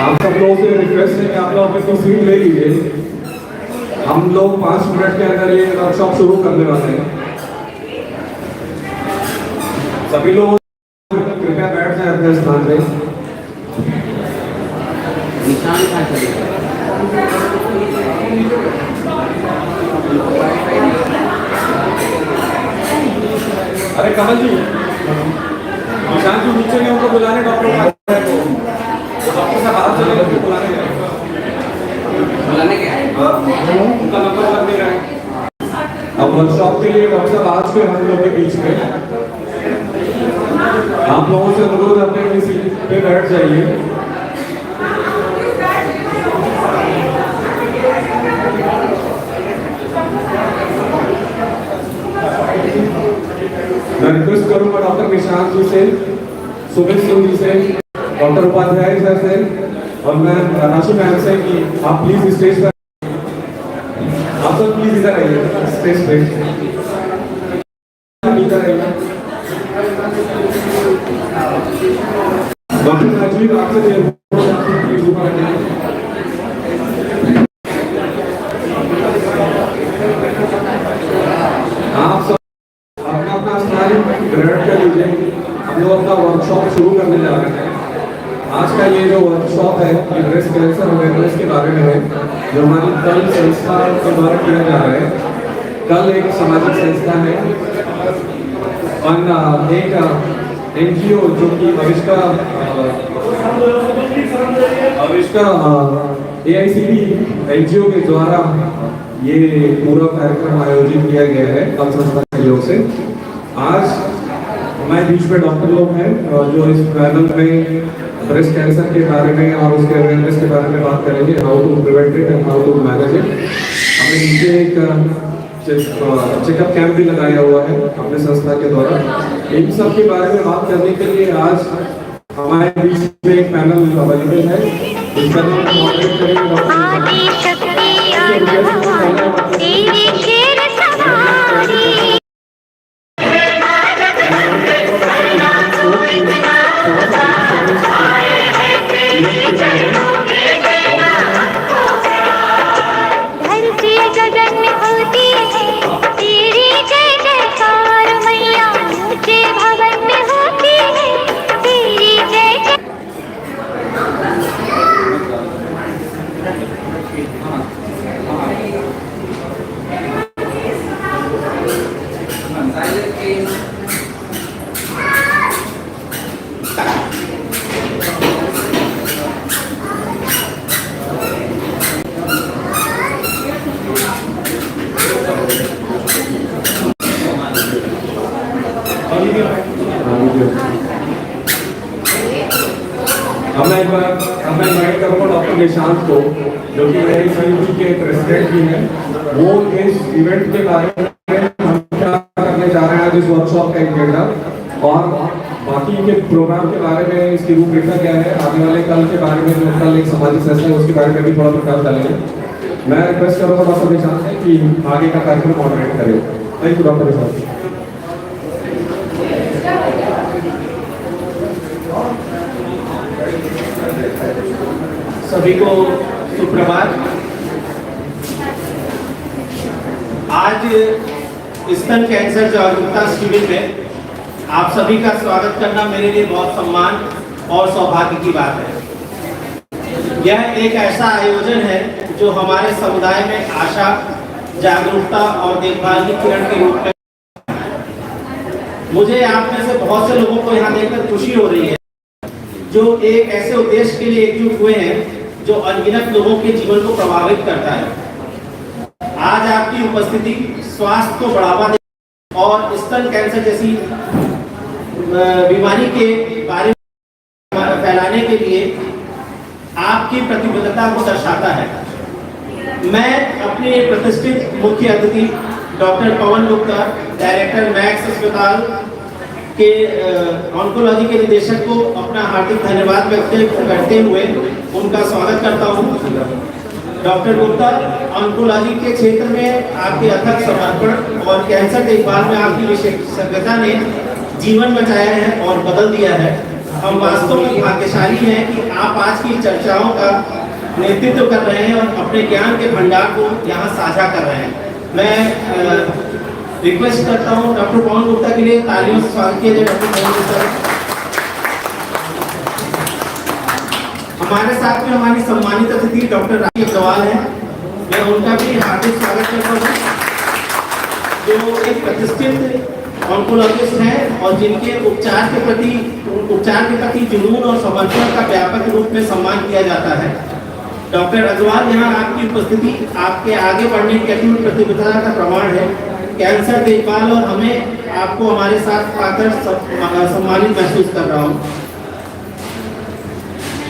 आप सब लोगों से रिक्वेस्ट है कि आप लोग अपनी सीट ले लीजिए। हम लोग 5 मिनट के अंदर ये वर्कशॉप शुरू करने वाले हैं। सभी लोग कृपया बैठ जाए अपने स्थान पे। अरे कमल जी, निशांत जी नीचे उनको बुलाने, डॉक्टर साहब बाहर चले बुलाने उनका नंबर लग नहीं रहा है। अब वर्कशॉप के लिए डॉक्टर साहब आज के हम लोग के बीच में, आप लोगों से अनुरोध है अपने सीट पे बैठ जाइए। मैं रिक्वेस्ट करूंगा डॉक्टर निशांत जी से, सुमित सिंह जी से, डॉक्टर उपाध्याय सर से और मैं राशि मैम से कि आप प्लीज स्टेज पर, आप सब प्लीज इधर आइए स्टेज पे, इधर आइए। डॉक्टर राजवीर आपसे प्लीज ऊपर आइए। आप सब अपना अपना स्थान ग्रहण कर लीजिए। हम लोग अपना वर्कशॉप शुरू करने जा रहे हैं। आज का ये जो वर्कशॉप है ब्रेस्ट कैंसर अवेयरनेस के बारे में है, जो हमारी कल संस्था के द्वारा किया जा रहा है। कल एक सामाजिक संस्था है और एक एनजीओ जो कि AICD एनजीओ के द्वारा ये पूरा कार्यक्रम आयोजित किया गया है कल संस्था के सहयोग से। आज हमारे बीच में डॉक्टर लोग हैं जो इस पैनल में ब्रेस्ट कैंसर के बारे में और उसके अवेयरनेस के बारे में बात करेंगे, how to prevent it and how to manage it. हमने नीचे एक चेकअप कैंप भी लगाया हुआ है अपने संस्था के द्वारा। इन सब के बारे में बात करने के लिए आज हमारे बीच में एक पैनल अवेलेबल है। इस पैनल में मॉडरेट करेंगे मैं इनवाइट करूँगा डॉक्टर निशांत को, जो कि AICD के प्रेसिडेंट भी हैं। वो इस इवेंट के बारे में हम क्या करने जा रहे हैं, आज इस वर्कशॉप का एजेंडा और बाकी के प्रोग्राम के बारे में, इसकी रूपरेखा क्या है, आने वाले कल के बारे में, जो कल एक सामाजिक संस्था है उसके बारे में भी थोड़ा प्रकाश डालेंगे। मैं रिक्वेस्ट करूँगा डॉक्टर निशांत से कि आगे का कार्यक्रम मॉडरेट करें। Thank you doctor Nishant. सभी को सुप्रभात। आज स्तन कैंसर जागरूकता शिविर में आप सभी का स्वागत करना मेरे लिए बहुत सम्मान और सौभाग्य की बात है। यह एक ऐसा आयोजन है जो हमारे समुदाय में आशा, जागरूकता और देखभाल की किरण के रूप में, मुझे आप में से बहुत से लोगों को यहाँ देखकर खुशी हो रही है जो एक ऐसे उद्देश्य के लिए एकजुट हुए हैं जो अनगिनत लोगों के जीवन को प्रभावित करता है। आज आपकी उपस्थिति स्वास्थ्य को बढ़ावा देने और स्तन कैंसर जैसी बीमारी के बारे में फैलाने के लिए आपकी प्रतिबद्धता को दर्शाता है। मैं अपने प्रतिष्ठित मुख्य अतिथि doctor Pawan Gupta, director max अस्पताल के ऑन्कोलॉजी के निदेशक को अपना हार्दिक धन्यवाद व्यक्त करते हुए उनका स्वागत करता हूं। डॉक्टर गुप्ता, ऑन्कोलॉजी के क्षेत्र में आपके अथक समर्पण और कैंसर देखभाल में आपकी विशेषज्ञता ने जीवन बचाया है और बदल दिया है। हम वास्तव में भाग्यशाली हैं कि आप आज की चर्चाओं का नेतृत्व कर रहे हैं और अपने ज्ञान के भंडार को यहाँ साझा कर रहे हैं। मैं रिक्वेस्ट करता हूँ डॉक्टर पवन गुप्ता के लिए तालियों से स्वागत किया जाए। डॉक्टर पवन गुप्ता हमारे साथ में हमारी सम्मानित अतिथि डॉक्टर राजीव अग्रवाल हैं, मैं उनका भी हार्दिक स्वागत करता हूँ, जो एक प्रतिष्ठित ऑन्कोलॉजिस्ट हैं और जिनके उपचार के प्रति जुनून और समर्पण का व्यापक रूप में सम्मान किया जाता है। डॉक्टर अग्रवाल, यहाँ आपकी उपस्थिति आपके आगे बढ़ने की अटूट प्रतिबद्धता का प्रमाण है। कैंसर देखभाल और हमें आपको हमारे साथ पाकर सम्मानित महसूस कर रहा हूँ।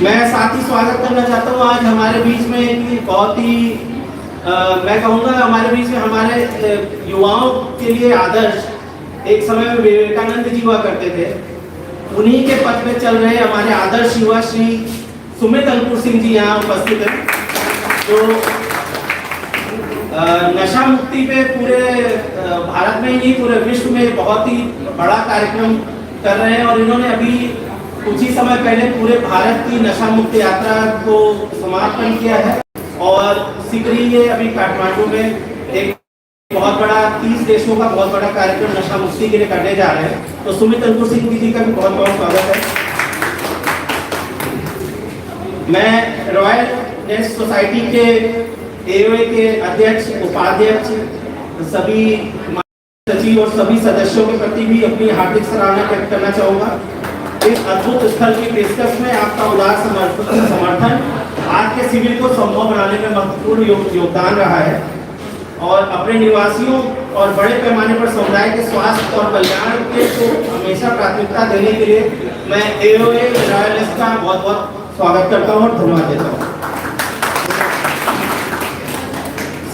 मैं साथ ही स्वागत करना चाहता हूँ आज हमारे बीच में एक बहुत ही मैं कहूँगा हमारे बीच में हमारे युवाओं के लिए आदर्श, एक समय में विवेकानंद जी हुआ करते थे, उन्हीं के पथ में चल रहे हमारे आदर्श युवा श्री सुमित अंकुर सिंह जी यहाँ उपस्थित हैं, जो नशा मुक्ति पे पूरे भारत में ही नहीं पूरे विश्व में बहुत ही बड़ा कार्यक्रम कर रहे हैं। और इन्होंने अभी कुछ ही समय पहले पूरे भारत की नशा मुक्त यात्रा को समापन किया है और शीघ्र ही ये अभी काठमांडू में एक बहुत बड़ा 30 देशों का बहुत बड़ा कार्यक्रम नशा मुक्ति के लिए करने जा रहे हैं। तो सुमित अंकुर सिंह जी का भी बहुत बहुत स्वागत है। मैं रॉयल नेस्ट सोसाइटी के एओए के अध्यक्ष, उपाध्यक्ष, सभी सचिव और सभी सदस्यों के प्रति भी अपनी हार्दिक सराहना व्यक्त करना चाहूँगा। इस अद्भुत स्थल की पेशकश में आपका उदार समर्थन आज के शिविर को संभव बनाने में महत्वपूर्ण योगदान रहा है और अपने निवासियों और बड़े पैमाने पर समुदाय के स्वास्थ्य और कल्याण के को हमेशा प्राथमिकता देने के लिए मैं एओए रॉयल नेस्ट का बहुत बहुत स्वागत करता हूँ और धन्यवाद देता हूँ।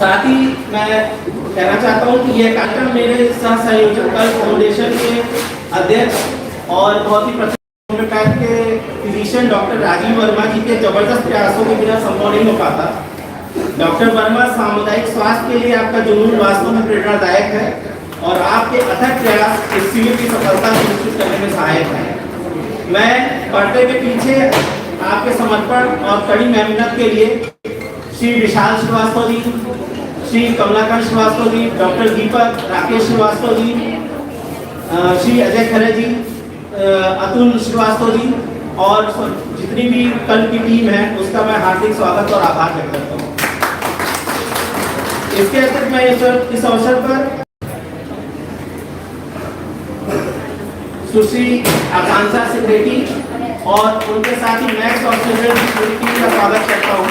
साथ ही मैं कहना चाहता हूँ कि यह कार्यक्रम मेरे सह संयोजक कल फाउंडेशन के अध्यक्ष और बहुत ही के फिजिशियन डॉक्टर राजीव वर्मा जी के जबरदस्त प्रयासों के बिना संभव नहीं हो पाता। डॉक्टर वर्मा, सामुदायिक स्वास्थ्य के लिए आपका जुनून वास्तव में प्रेरणादायक है और आपके अथक प्रयास इस शिविर की सफलता सुनिश्चित करने में सहायक है। मैं पर्दे के पीछे आपके समर्पण और कड़ी मेहनत के लिए श्री विशाल श्रीवास्तव जी, श्री कमलाकांत श्रीवास्तव जी, डॉक्टर दीपक राकेश श्रीवास्तव जी, श्री अजय खरे जी, अतुल श्रीवास्तव जी और जितनी भी कल की टीम है उसका मैं हार्दिक स्वागत और आभार व्यक्त करता हूँ। इसके अतिरिक्त मैं इस अवसर पर सुश्री आकांक्षा सिद्धेटी और उनके साथ ही मैक्स और चिल्ड्रन की टीम का स्वागत करता हूँ।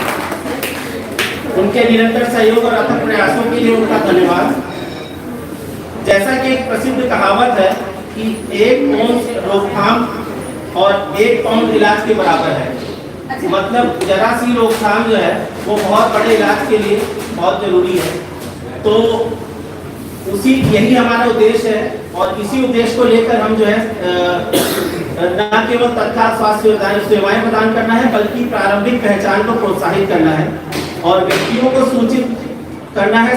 उनके निरंतर सहयोग और अथक प्रयासों के लिए उनका धन्यवाद। जैसा कि एक प्रसिद्ध कहावत है कि 1 औंस रोकथाम और 1 पाउंड इलाज के बराबर है। मतलब जरा सी रोकथाम जो है वो बहुत बड़े इलाज के लिए बहुत जरूरी है। तो यही हमारा उद्देश्य है और इसी उद्देश्य को लेकर हम जो है न केवल तत्काल स्वास्थ्य सेवाएं प्रदान करना है बल्कि प्रारंभिक पहचान को प्रोत्साहित करना है और व्यक्तियों को सूचित करना है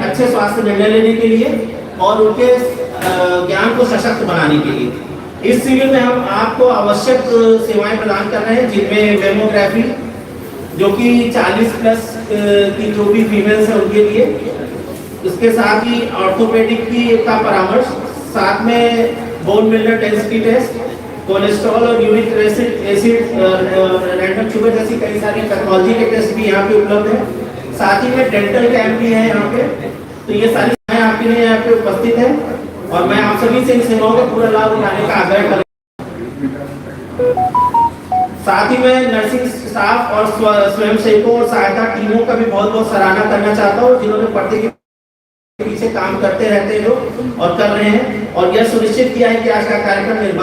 अच्छे स्वास्थ्य निर्णय लेने के लिए और उनके ज्ञान को सशक्त बनाने के लिए। इस शिविर में हम आपको आवश्यक सेवाएं प्रदान कर रहे हैं, जिनमें मेमोग्राफी जो कि 40+ की जो भी फीमेल्स हैं उनके लिए, इसके साथ ही ऑर्थोपेडिक का परामर्श, साथ में bone mineral density test, cholesterol और यूरिक एसिड रैंडम शुगर जैसी कई सारी पैथोलॉजी के टेस्ट भी यहाँ पे उपलब्ध है। साथ ही में डेंटल कैंप भी है यहाँ पे। तो ये सारी सेवाएं आपके लिए यहाँ पे उपस्थित है और मैं आप सभी से इन सेवाओं का पूरा लाभ उठाने का आग्रह करूँगा। साथ ही मैं नर्सिंग स्टाफ और स्वयंसेवकों और सहायता टीमों का भी बहुत बहुत सराहना करना चाहता हूँ, जिन्होंने पर्दे के पीछे काम करते रहते हैं लोग और कर रहे हैं और यह सुनिश्चित किया है कि आज का कार्यक्रम निर्बाध।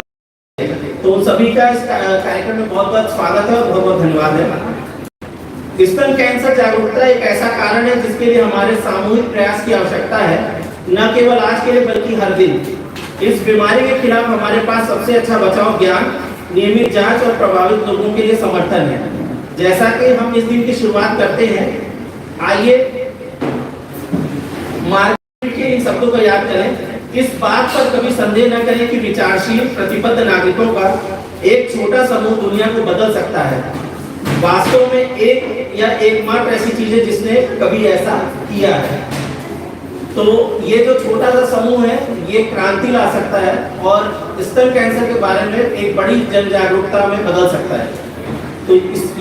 तो उन सभी का इस कार्यक्रम में बहुत बहुत स्वागत है और बहुत बहुत धन्यवाद है। स्तन कैंसर जागरूकता एक ऐसा कारण है जिसके लिए हमारे सामूहिक प्रयास की आवश्यकता है, न केवल आज के लिए बल्कि हर दिन। इस बीमारी के खिलाफ हमारे पास सबसे अच्छा बचाव ज्ञान, नियमित जांच और प्रभावित लोगों के लिए समर्थन है। जैसा कि हम इस दिन की शुरुआत करते हैं, आइए मार्केट के इन शब्दों को याद करें। इस बात पर कभी संदेह न करें कि विचारशील प्रतिबद्ध नागरिकों का एक छोटा समूह दुनिया को बदल सकता है। वास्तव में एक या एकमात्र ऐसी चीज है जिसने कभी ऐसा किया है। तो ये जो छोटा सा समूह है ये क्रांति ला सकता है और स्तन कैंसर के बारे में एक बड़ी जन जागरूकता में बदल सकता है। तो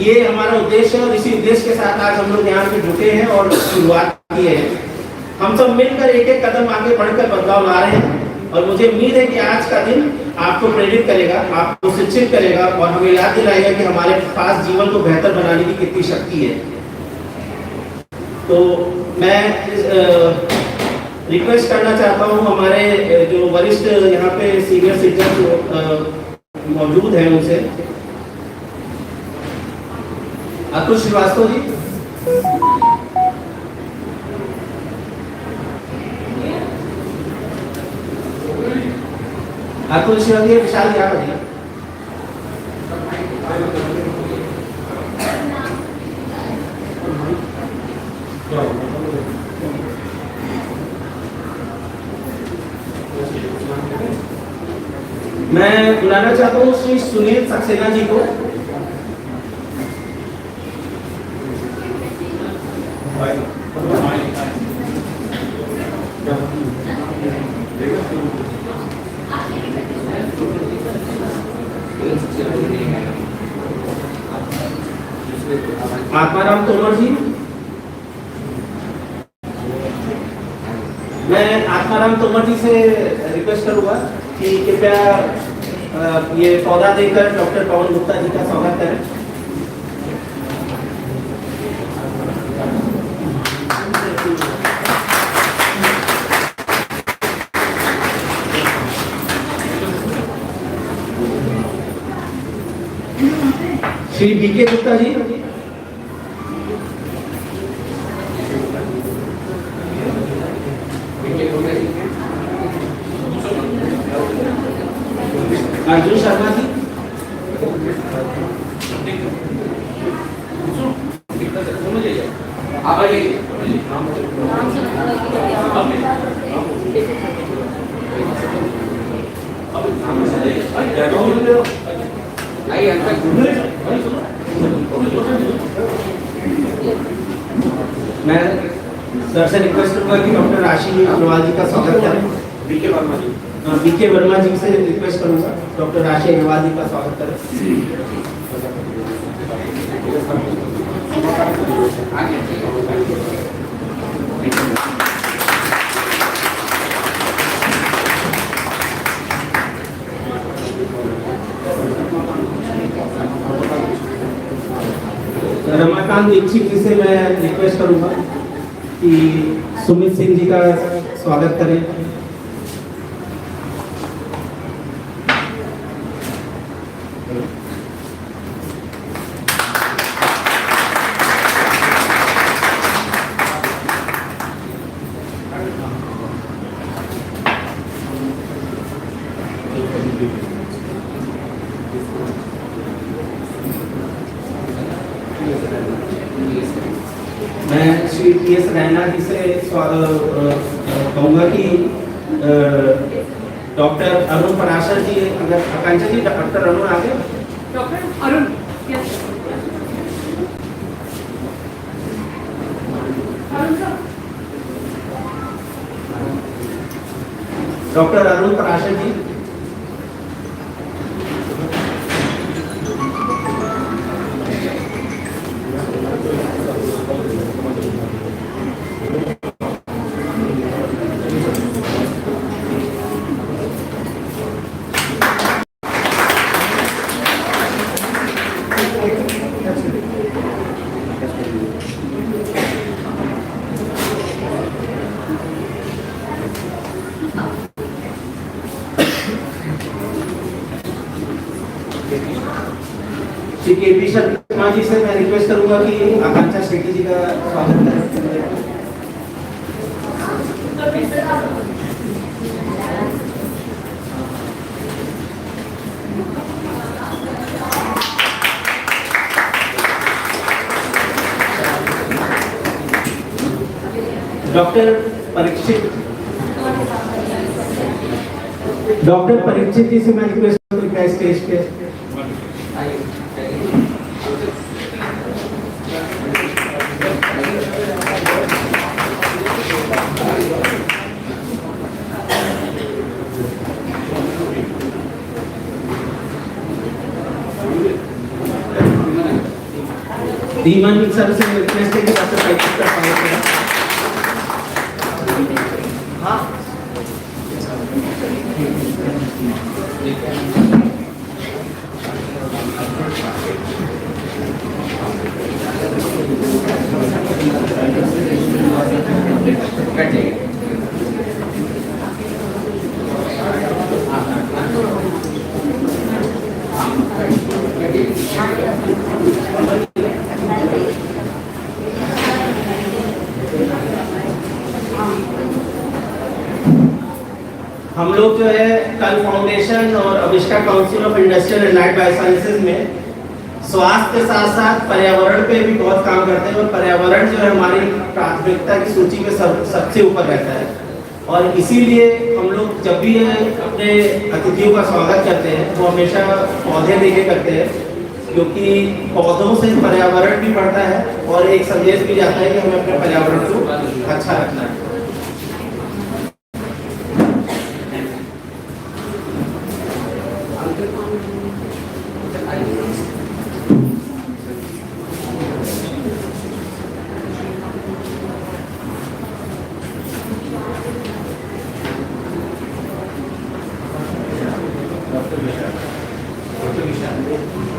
ये हमारा उद्देश्य है और इसी उद्देश्य के साथ आज हम लोग यहाँ पे जुटे हैं और शुरुआत की है। हम सब मिलकर एक एक कदम आगे बढ़कर बदलाव ला रहे हैं और मुझे उम्मीद है कि आज का दिन आपको प्रेरित करेगा, आपको शिक्षित करेगा और हमें याद दिलाएगा कि हमारे पास जीवन को बेहतर बनाने की कितनी शक्ति है। तो मैं रिक्वेस्ट करना चाहता हूँ हमारे जो वरिष्ठ यहाँ पे सीनियर सिटीजन मौजूद हैं उनसे, अतुल श्रीवास्तव जी। अतुल श्रीवास्तव जी, विशाल क्या करिए। मैं बुलाना चाहता हूँ श्री सुनील सक्सेना जी को। आत्माराम तोमर जी। मैं आत्माराम तोमर जी से रिक्वेस्ट करूंगा कि कृपया ये पौधा देकर डॉक्टर पवन गुप्ता जी का स्वागत करें। श्री बीके गुप्ता जी। अर्जुन शर्मा जी। मैं सर से रिक्वेस्ट करूंगा कि डॉक्टर राशि अग्रवाल जी का स्वागत करें। बीके वर्मा जी। बीके वर्मा जी से रिक्वेस्ट करूंगा डॉक्टर राशि अग्रवाल जी का स्वागत करें। रमाकांत दीक्षित जी से मैं रिक्वेस्ट करूंगा कि सुमित सिंह जी का स्वागत करें। मैं श्री PS रैना जी से कहूँगा कि डॉक्टर अरुण पराशर जी, अगर आकांक्षा जी, डॉक्टर अरुण आगे। डॉक्टर अरुण, डॉक्टर अरुण पराशर जी। श्री KP शर्मा जी से मैं रिक्वेस्ट करूंगा कि आकांक्षा शेट्टी जी का स्वागत करें। डॉक्टर परीक्षित जी से मैं रिक्वेस्ट करूंगा स्टेज पे। धीमान सर से रिक्वेस्ट है कि बस प्रैक्टिस कर पाए हाँ हम लोग जो है कल फाउंडेशन और अविष्कार council of industrial and life biosciences में स्वास्थ्य के साथ साथ पर्यावरण पे भी बहुत काम करते हैं और पर्यावरण जो है हमारी प्राथमिकता की सूची में सबसे ऊपर रहता है। और इसीलिए हम लोग जब भी अपने अतिथियों का स्वागत करते हैं तो हमेशा पौधे देके करते हैं, क्योंकि पौधों से पर्यावरण भी बढ़ता है और एक संदेश भी जाता है कि हमें अपने पर्यावरण को अच्छा रखना है।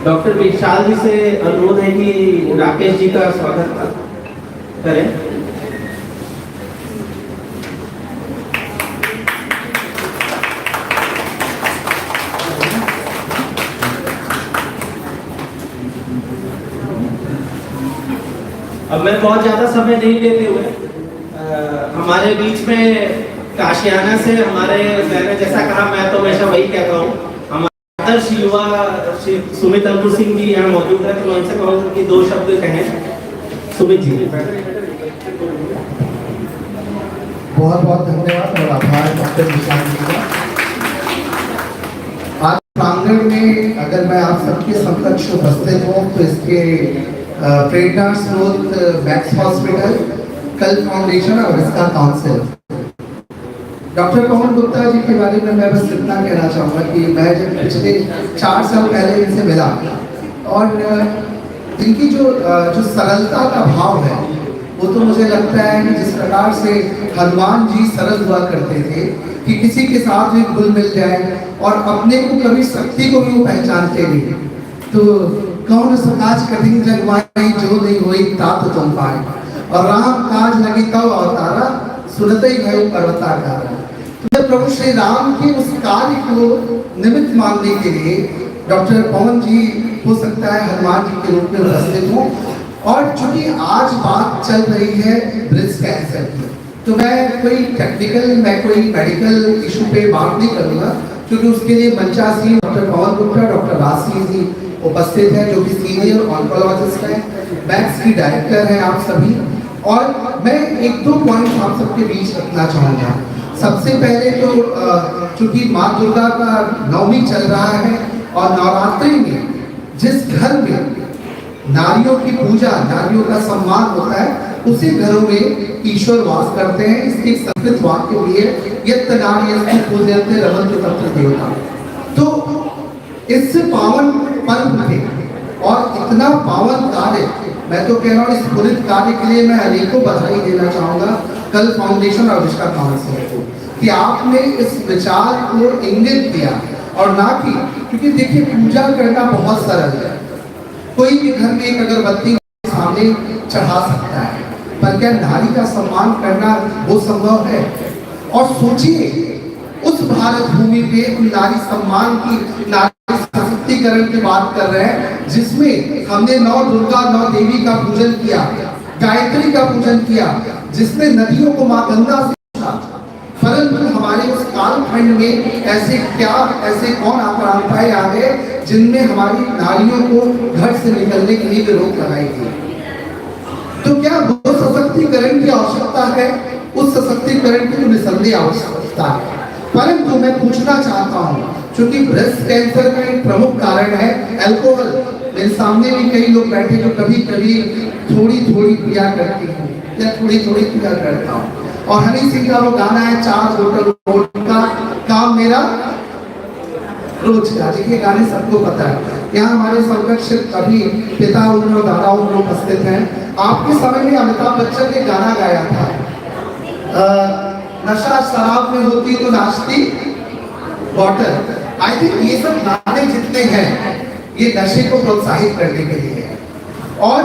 डॉक्टर विशाल जी से अनुरोध है कि राकेश जी का स्वागत करें। अब मैं बहुत ज्यादा समय नहीं लेते हुए हमारे बीच में काशियाना से हमारे मैंने जैसा कहा मैं तो हमेशा वही कहता हूँ, आदर्श युवा श्री सुमित अंकुर सिंह जी यहाँ मौजूद है, तो मैं उनसे कहूँगा कि 2 शब्द कहें। सुमित जी बहुत बहुत धन्यवाद और आभार डॉक्टर विशाल जी का। आज प्रांगण में अगर मैं आप सबके समकक्ष उपस्थित हूँ तो इसके प्रेरणा स्रोत मैक्स हॉस्पिटल, कल फाउंडेशन और इसका काउंसिल। डॉक्टर पवन गुप्ता जी के बारे में मैं बस इतना कहना चाहूँगा कि मैं जब पिछले 4 साल पहले इनसे मिला और इनकी जो सरलता का भाव है वो तो मुझे लगता है कि जिस प्रकार से हनुमान जी सरल हुआ करते थे कि किसी के साथ भी घुल मिल जाए और अपने को कभी शक्ति को भी वो पहचानते नहीं। तो कौन सकाज कठिन जगवाई जो नहीं हुई तात तुम पाए, और राम काज लगी तब अवतारा सुनते ही गए पर्वताकारा। तो प्रभु श्री राम के उस कार्य को निमित्त मानने के लिए डॉक्टर पवन जी हो सकता है हनुमान जी के रूप में उपस्थित हो। और चूंकि आज बात चल रही है ब्रेस्ट कैंसर की, तो मैं कोई टेक्निकल मैं कोई मेडिकल इशू पे बात नहीं करूंगा, क्योंकि उसके लिए मंचासीन डॉक्टर पवन गुप्ता, डॉक्टर राशि जी उपस्थित है जो कि सीनियर ऑन्कोलॉजिस्ट है, मैक्स की डायरेक्टर है आप सभी। और मैं 1-2 पॉइंट आप सबके बीच रखना चाहूँगा। सबसे पहले तो चूंकि माँ दुर्गा का नवमी चल रहा है और नवरात्रि में जिस घर में नारियों की पूजा, नारियों का सम्मान होता है, उसी घरों में ईश्वर वास करते हैं। इसके संस्कृत वाक्य भी है, यत् नार्यस्तु पूज्यन्ते रमन्ते तत्र देवता। तो इस पावन पर्व पे और इतना पावन कार्य, मैं तो कह रहा हूँ इस पुनित कार्य के लिए मैं अनेकों बधाई देना चाहूँगा कल फाउंडेशन और अविष्कार काउंसिल को, कि आपने इस विचार को इंगित किया और ना कि, क्योंकि देखिए पूजा करना बहुत सरल है, कोई भी घर में एक अगरबत्ती सामने चढ़ा सकता है, पर क्या नारी का सम्मान करना वो संभव है? और सोचिए उस भारत भूमि पे नारी सम्मान की, नारी सशक्तिकरण की बात कर रहे हैं, जिसमें हमने 9 दुर्गा 9 देवी का पूजन किया, गायत्री का पूजन किया, जिसमें नदियों को मां गंगा से पूछा। परंतु हमारे उस कालखंड में ऐसे कौन अपराधताएं आ गए जिनमें हमारी नारियों को घर से निकलने के लिए रोक लगाई गई। तो क्या वो सशक्तिकरण की आवश्यकता है? उस सशक्तिकरण की तो निसंदेह आवश्यकता है। परंतु मैं पूछना चाहता हूँ, क्योंकि ब्रेस्ट कैंसर का एक प्रमुख कारण है अल्कोहल। मेरे सामने भी कई लोग बैठे जो कभी कभी थोड़ी थोड़ी पिया करती हूँ या थोड़ी थोड़ी पिया करता हूँ। और हनी सिंह का वो गाना है 4 बोतल वोडका काम मेरा रोज का। देखिए गाने सबको पता है। यहाँ हमारे समकक्ष अभी पिता उन और दादा उन लोग उपस्थित हैं। आपके समय में अमिताभ बच्चन ने गाना गाया था, नशा शराब में होती तो नाचती बॉटल। आई थिंक ये सब गाने जितने हैं ये नशे को प्रोत्साहित करने के लिए है। और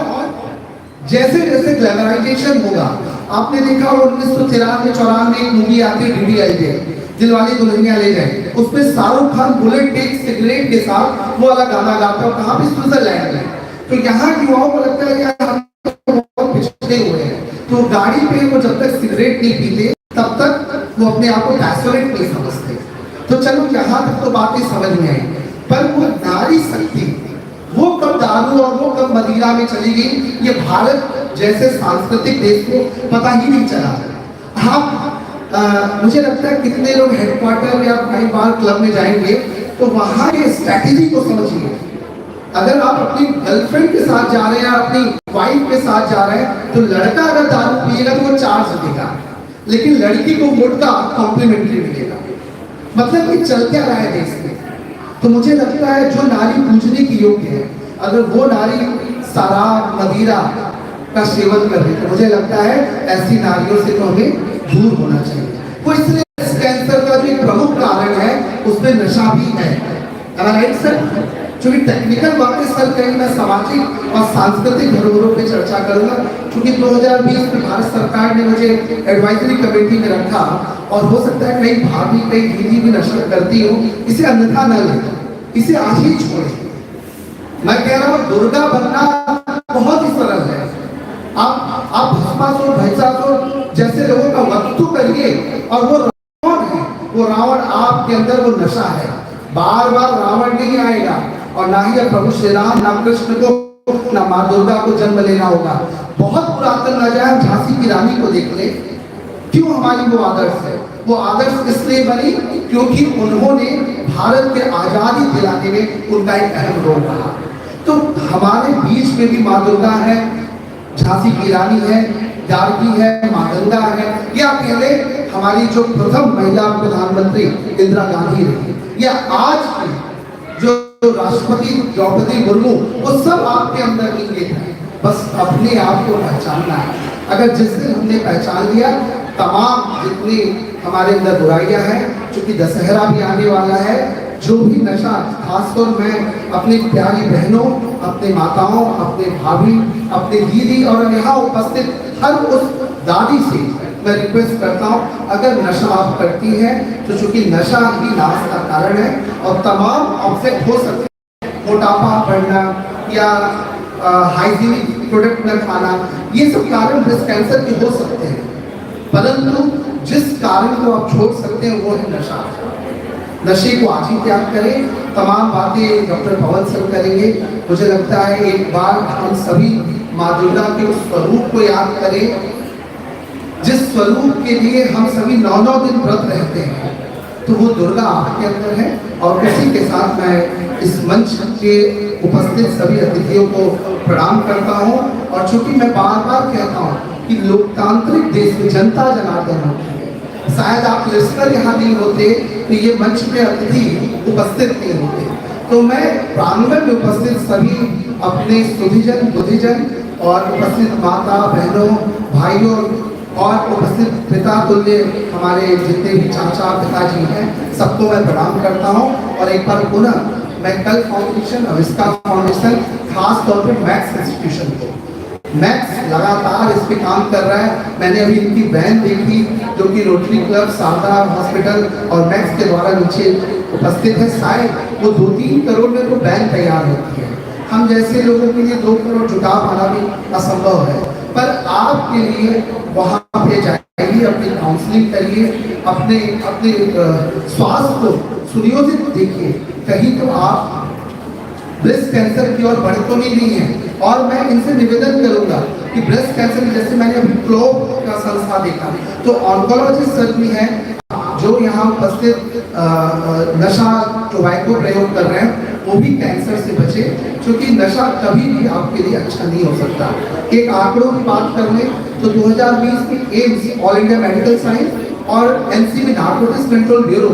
जैसे जैसे ग्लैमराइजेशन होगा, आपने देखा 1993-94 एक मूवी आती है डीडीएलजे, दिलवाले दुल्हनिया ले जाए, उसमें Shahrukh Khan bullet take cigarette के साथ वो वाला गाना गाता है। कहाँ भी स्विट्जरलैंड में। तो यहाँ युवाओं को लगता है यार हम तो बहुत पिछड़े हुए हैं, तो गाड़ी पे वो जब तक सिगरेट नहीं पीते तब तक वो अपने आप को पैशनेट नहीं समझते। तो चलो यहाँ तक तो बातें समझ में आई, पर वो नारी शक्ति वो कब दारू और वो कब मदिरा में चली गई, ये भारत जैसे सांस्कृतिक देश को पता ही नहीं चला। हाँ, मुझे लगता है कितने लोग हेडक्वार्टर या कई बार क्लब में जाएंगे तो वहां के स्ट्रैटेजी को समझिए। अगर आप अपनी गर्लफ्रेंड के साथ जा रहे हैं, अपनी वाइफ के साथ जा रहे हैं, तो लड़का अगर दारू पिएगा तो वो चार्ज देगा, लेकिन लड़की को वोडका कॉम्प्लीमेंट्री मिलेगा। मतलब कि चल क्या रहा है देश में। तो मुझे लगता है जो नारी पूजने की योग्य है, अगर वो नारी शराब मदिरा का सेवन कर रही है, तो मुझे लगता है ऐसी नारियों से तो हमें दूर होना चाहिए। वो इसलिए कैंसर का जो प्रमुख कारण है उसमें नशा भी है। Right sir? क्योंकि टेक्निकल बातें सर कहीं मैं सामाजिक और सांस्कृतिक धरोहरों पे चर्चा करूंगा, क्योंकि 2020 में भारत सरकार ने मुझे एडवाइजरी कमेटी में रखा और हो सकता है कई भाभी कई दीदी भी नशा करती हो, इसे अन्यथा न ले, इसे आज ही छोड़े। मैं कह रहा हूँ दुर्गा बनना बहुत ही सरल है। आप भस्मासुर भैंसासुर जैसे लोगों का वध करिए और वो रावण है, वो रावण आपके अंदर वो नशा है। बार बार रावण नहीं आएगा और ना ही प्रभु श्री राम ना कृष्ण को ना माँ दुर्गा को जन्म लेना होगा। बहुत पुरातन राजा है, झांसी की रानी को देख ले, क्यों हमारी वो आदर्श है। वो आदर्श इसलिए बनी क्योंकि उन्होंने भारत के आजादी दिलाने में उनका एक अहम रोल रहा। तो हमारे बीच में भी माँ दुर्गा है, झांसी की रानी है, जानकी है, माँ गंगा है, या पहले हमारी जो प्रथम महिला प्रधानमंत्री इंदिरा गांधी रही, या आज की जो राष्ट्रपति द्रौपदी मुर्मू, वो सब आपके अंदर इंगित है। बस अपने आप को पहचानना है। अगर जिस दिन हमने पहचान लिया, तमाम जितनी हमारे अंदर बुराइयां हैं, क्योंकि दशहरा भी आने वाला है, जो भी नशा, खासकर मैं अपनी प्यारी बहनों, अपने माताओं, अपने भाभी, अपने दीदी और यहाँ उपस्थित हर उस दादी से मैं रिक्वेस्ट करता हूँ, अगर नशा आप करती हैं तो चूंकि नशा ही नाश का कारण है और तमाम ऑब्जेक्ट हो सकते हैं, मोटापा बढ़ना या हाइजीनिक प्रोडक्ट न खाना, ये सब कारण ब्रेस्ट कैंसर के हो सकते हैं। परंतु जिस कारण को आप छोड़ सकते हैं वो है नशा। नशे को आज ही त्याग करें। तमाम बातें डॉक्टर पवन सर करेंगे। मुझे लगता है एक बार हम सभी माँ दुर्गा के उस स्वरूप को याद करें, जिस स्वरूप के लिए हम सभी 9 दिन व्रत रहते हैं, तो वो दुर्गा आपके अंदर है। और उसी के साथ मैं इस मंच के उपस्थित सभी अतिथियों को प्रणाम करता हूँ। और चूंकि मैं बार बार कहता हूँ कि लोकतांत्रिक देश में जनता जनार्दन होती है, शायद आप लिस्टर यहाँ नहीं होते तो ये मंच में अतिथि उपस्थित नहीं होते। तो मैं प्रांगण में उपस्थित सभी अपने सुधीजन बुद्धिजन और उपस्थित माता बहनों भाइयों और उपस्थित पिता तुल्य हमारे जितने भी चाचा पिताजी हैं, सबको मैं प्रणाम करता हूँ। और एक बार पुनः मैं कल फाउंडेशन, अविष्कार फाउंडेशन, खास तौर पे मैक्स इंस्टीट्यूशन को, मैक्स लगातार इस पे काम कर रहा है। मैंने अभी इनकी वैन देखी जो कि रोटरी क्लब, शारदा हॉस्पिटल और मैक्स के द्वारा नीचे उपस्थित है। शायद वो 2-3 करोड़ में तो वैन तैयार होती है। हम जैसे लोगों के लिए 2 करोड़ जुटा पाना भी असंभव है, पर आपके लिए वहाँ पे जाइए, अपनी काउंसलिंग करिए, अपने स्वास्थ्य को सुनियोजित देखिए। कहीं तो आप ब्रेस्ट कैंसर की ओर बढ़ तो नहीं है। और मैं इनसे निवेदन करूंगा कि ब्रेस्ट कैंसर, जैसे मैंने अभी प्लोब का संस्था देखा, तो ऑन्कोलॉजिस्ट सर भी हैं जो यहाँ उपस्थित नशा टोबैको प्रयोग कर रहे हैं वो भी कैंसर से बचे, क्योंकि नशा कभी भी आपके लिए अच्छा नहीं हो सकता। एक आंकड़ों की बात कर लें तो 2020 में AIIMS, all India medical science और एनसीबी नारकोटिक्स कंट्रोल ब्यूरो,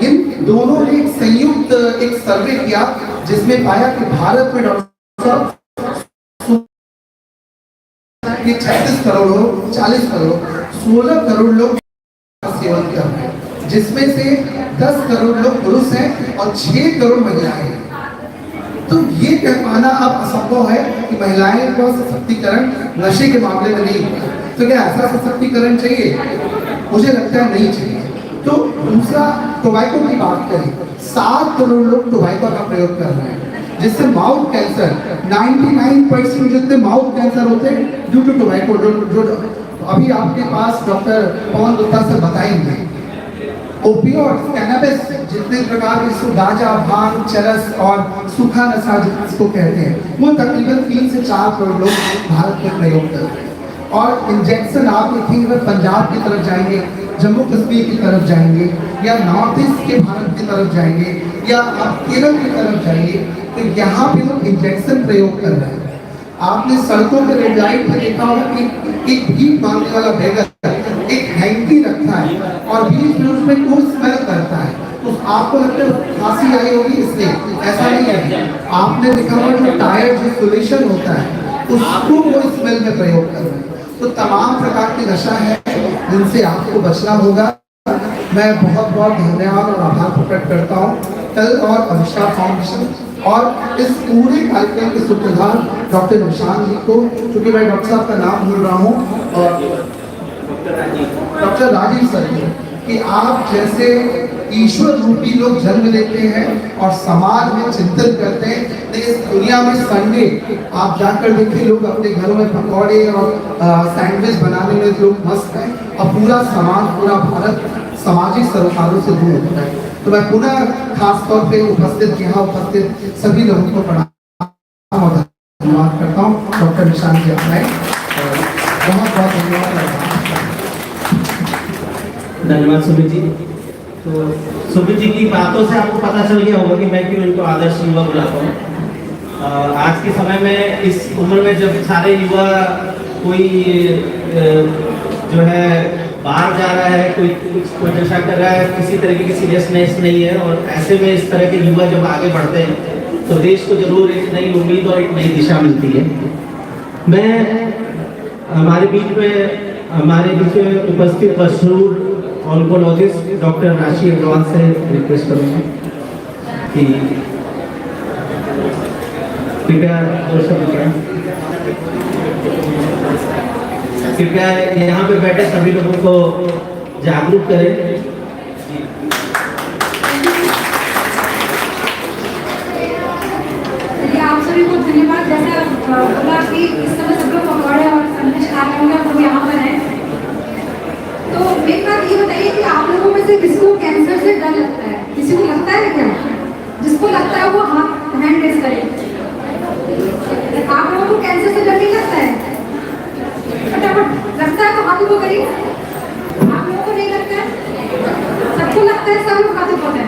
इन दोनों ने एक संयुक्त एक सर्वे किया जिसमें पाया कि भारत में डॉक्टर साहब 36 करोड़ लोग, 40 करोड़, 16 करोड़ लोग सेवन कर रहे हैं, जिसमें से 10 करोड़ लोग पुरुष हैं और 6 करोड़ महिलाएं हैं। तो ये कह पाना अब असंभव है कि महिलाएं का सशक्तिकरण नशे के मामले में नहीं हुआ। तो क्या ऐसा सशक्तिकरण चाहिए? मुझे लगता है नहीं चाहिए। तो दूसरा, टोबैको की बात करें, 7 करोड़ लोग टोबैको का प्रयोग कर रहे हैं, जिससे माउथ कैंसर 99% जितने माउथ कैंसर होते हैं ड्यू टू टोबैको, जो अभी आपके पास डॉक्टर पवन गुप्ता से बताएंगे। ओपियोइड्स, कैनबिस, जितने प्रकार के गांजा, भांग, चरस और सूखा नशा जिसको कहते हैं, वो तकरीबन 3 से 4 करोड़ लोग भारत में प्रयोग करते हैं। और इंजेक्शन आप देखेंगे, अगर पंजाब की तरफ जाएंगे, जम्मू कश्मीर की तरफ जाएंगे, या नॉर्थ ईस्ट के भारत की तरफ जाएंगे, या आप केरल की तरफ जाएंगे, तो यहाँ पे लोग इंजेक्शन प्रयोग कर रहे हैं। आपने सड़कों पे रेड लाइट में देखा होगा कि एक भीख मांगने वाला बेगर एक हैंकी रखता है और बीच में उसमें कोई स्मेल करता है, तो आपको लगता है फांसी आई होगी इसलिए, ऐसा नहीं है। आपने देखा होगा जो टायर जो सोल्यूशन होता है उसको वो स्मेल में प्रयोग कर रहे हैं। तो तमाम प्रकार की नशा है जिनसे आपको बचना होगा। मैं बहुत बहुत धन्यवाद और आभार प्रकट करता हूँ कल और अभिषा फाउंडेशन और इस पूरे कार्यक्रम के सूत्रधार डॉक्टर निशांत जी को, क्योंकि मैं डॉक्टर साहब का नाम भूल रहा हूँ, और डॉक्टर राजीव सर जी, कि आप जैसे ईश्वर रूपी लोग जन्म लेते हैं और समाज में चिंतन करते हैं। लेकिन इस दुनिया में संडे आप जाकर देखिए, लोग अपने घरों में पकौड़े और सैंडविच बनाने में लोग मस्त हैं, और पूरा समाज, पूरा भारत सामाजिक सरोकारों से दूर होता है। तो मैं पुनः खास तौर पे उपस्थित यहाँ उपस्थित सभी लोगों को प्रणाम और धन्यवाद करता हूँ। डॉक्टर निशांत जी अपनाए, बहुत बहुत धन्यवाद। धन्यवाद सुमित जी। तो सुमित जी की बातों से आपको पता चल गया होगा कि मैं क्यों इनको आदर्श युवा बुलाता हूँ। आज के समय में इस उम्र में जब सारे युवा कोई जो है बाहर जा रहा है, कोई नशा कर रहा है, किसी तरीके की सीरियसनेस नहीं है, और ऐसे में इस तरह के युवा जब आगे बढ़ते हैं तो देश को जरूर एक नई उम्मीद और एक नई दिशा मिलती है। मैं हमारे बीच में उपस्थित मशहूर ऑन्कोलॉजिस्ट डॉक्टर राशि अग्रवाल से रिक्वेस्ट करूँगा कि कृपया कृपया यहाँ पे बैठे सभी लोगों को जागरूक करें। आप सभी को धन्यवाद। जैसा बोला कि इस समय सब लोग पकौड़े और संदेश खा रहे होंगे, हम यहाँ पर हैं। तो एक बात ये बताइए कि आप लोगों में से किसको कैंसर से डर लगता है? किसी को लगता है क्या? जिसको लगता है वो हाथ हैंड रेज करे। आप लोगों को कैंसर से डर नहीं लगता है? फटाफट लगता है तो हाथ ऊपर करिए। आप लोगों को नहीं लगता है? सबको लगता है, सब लोग हाथ ऊपर है।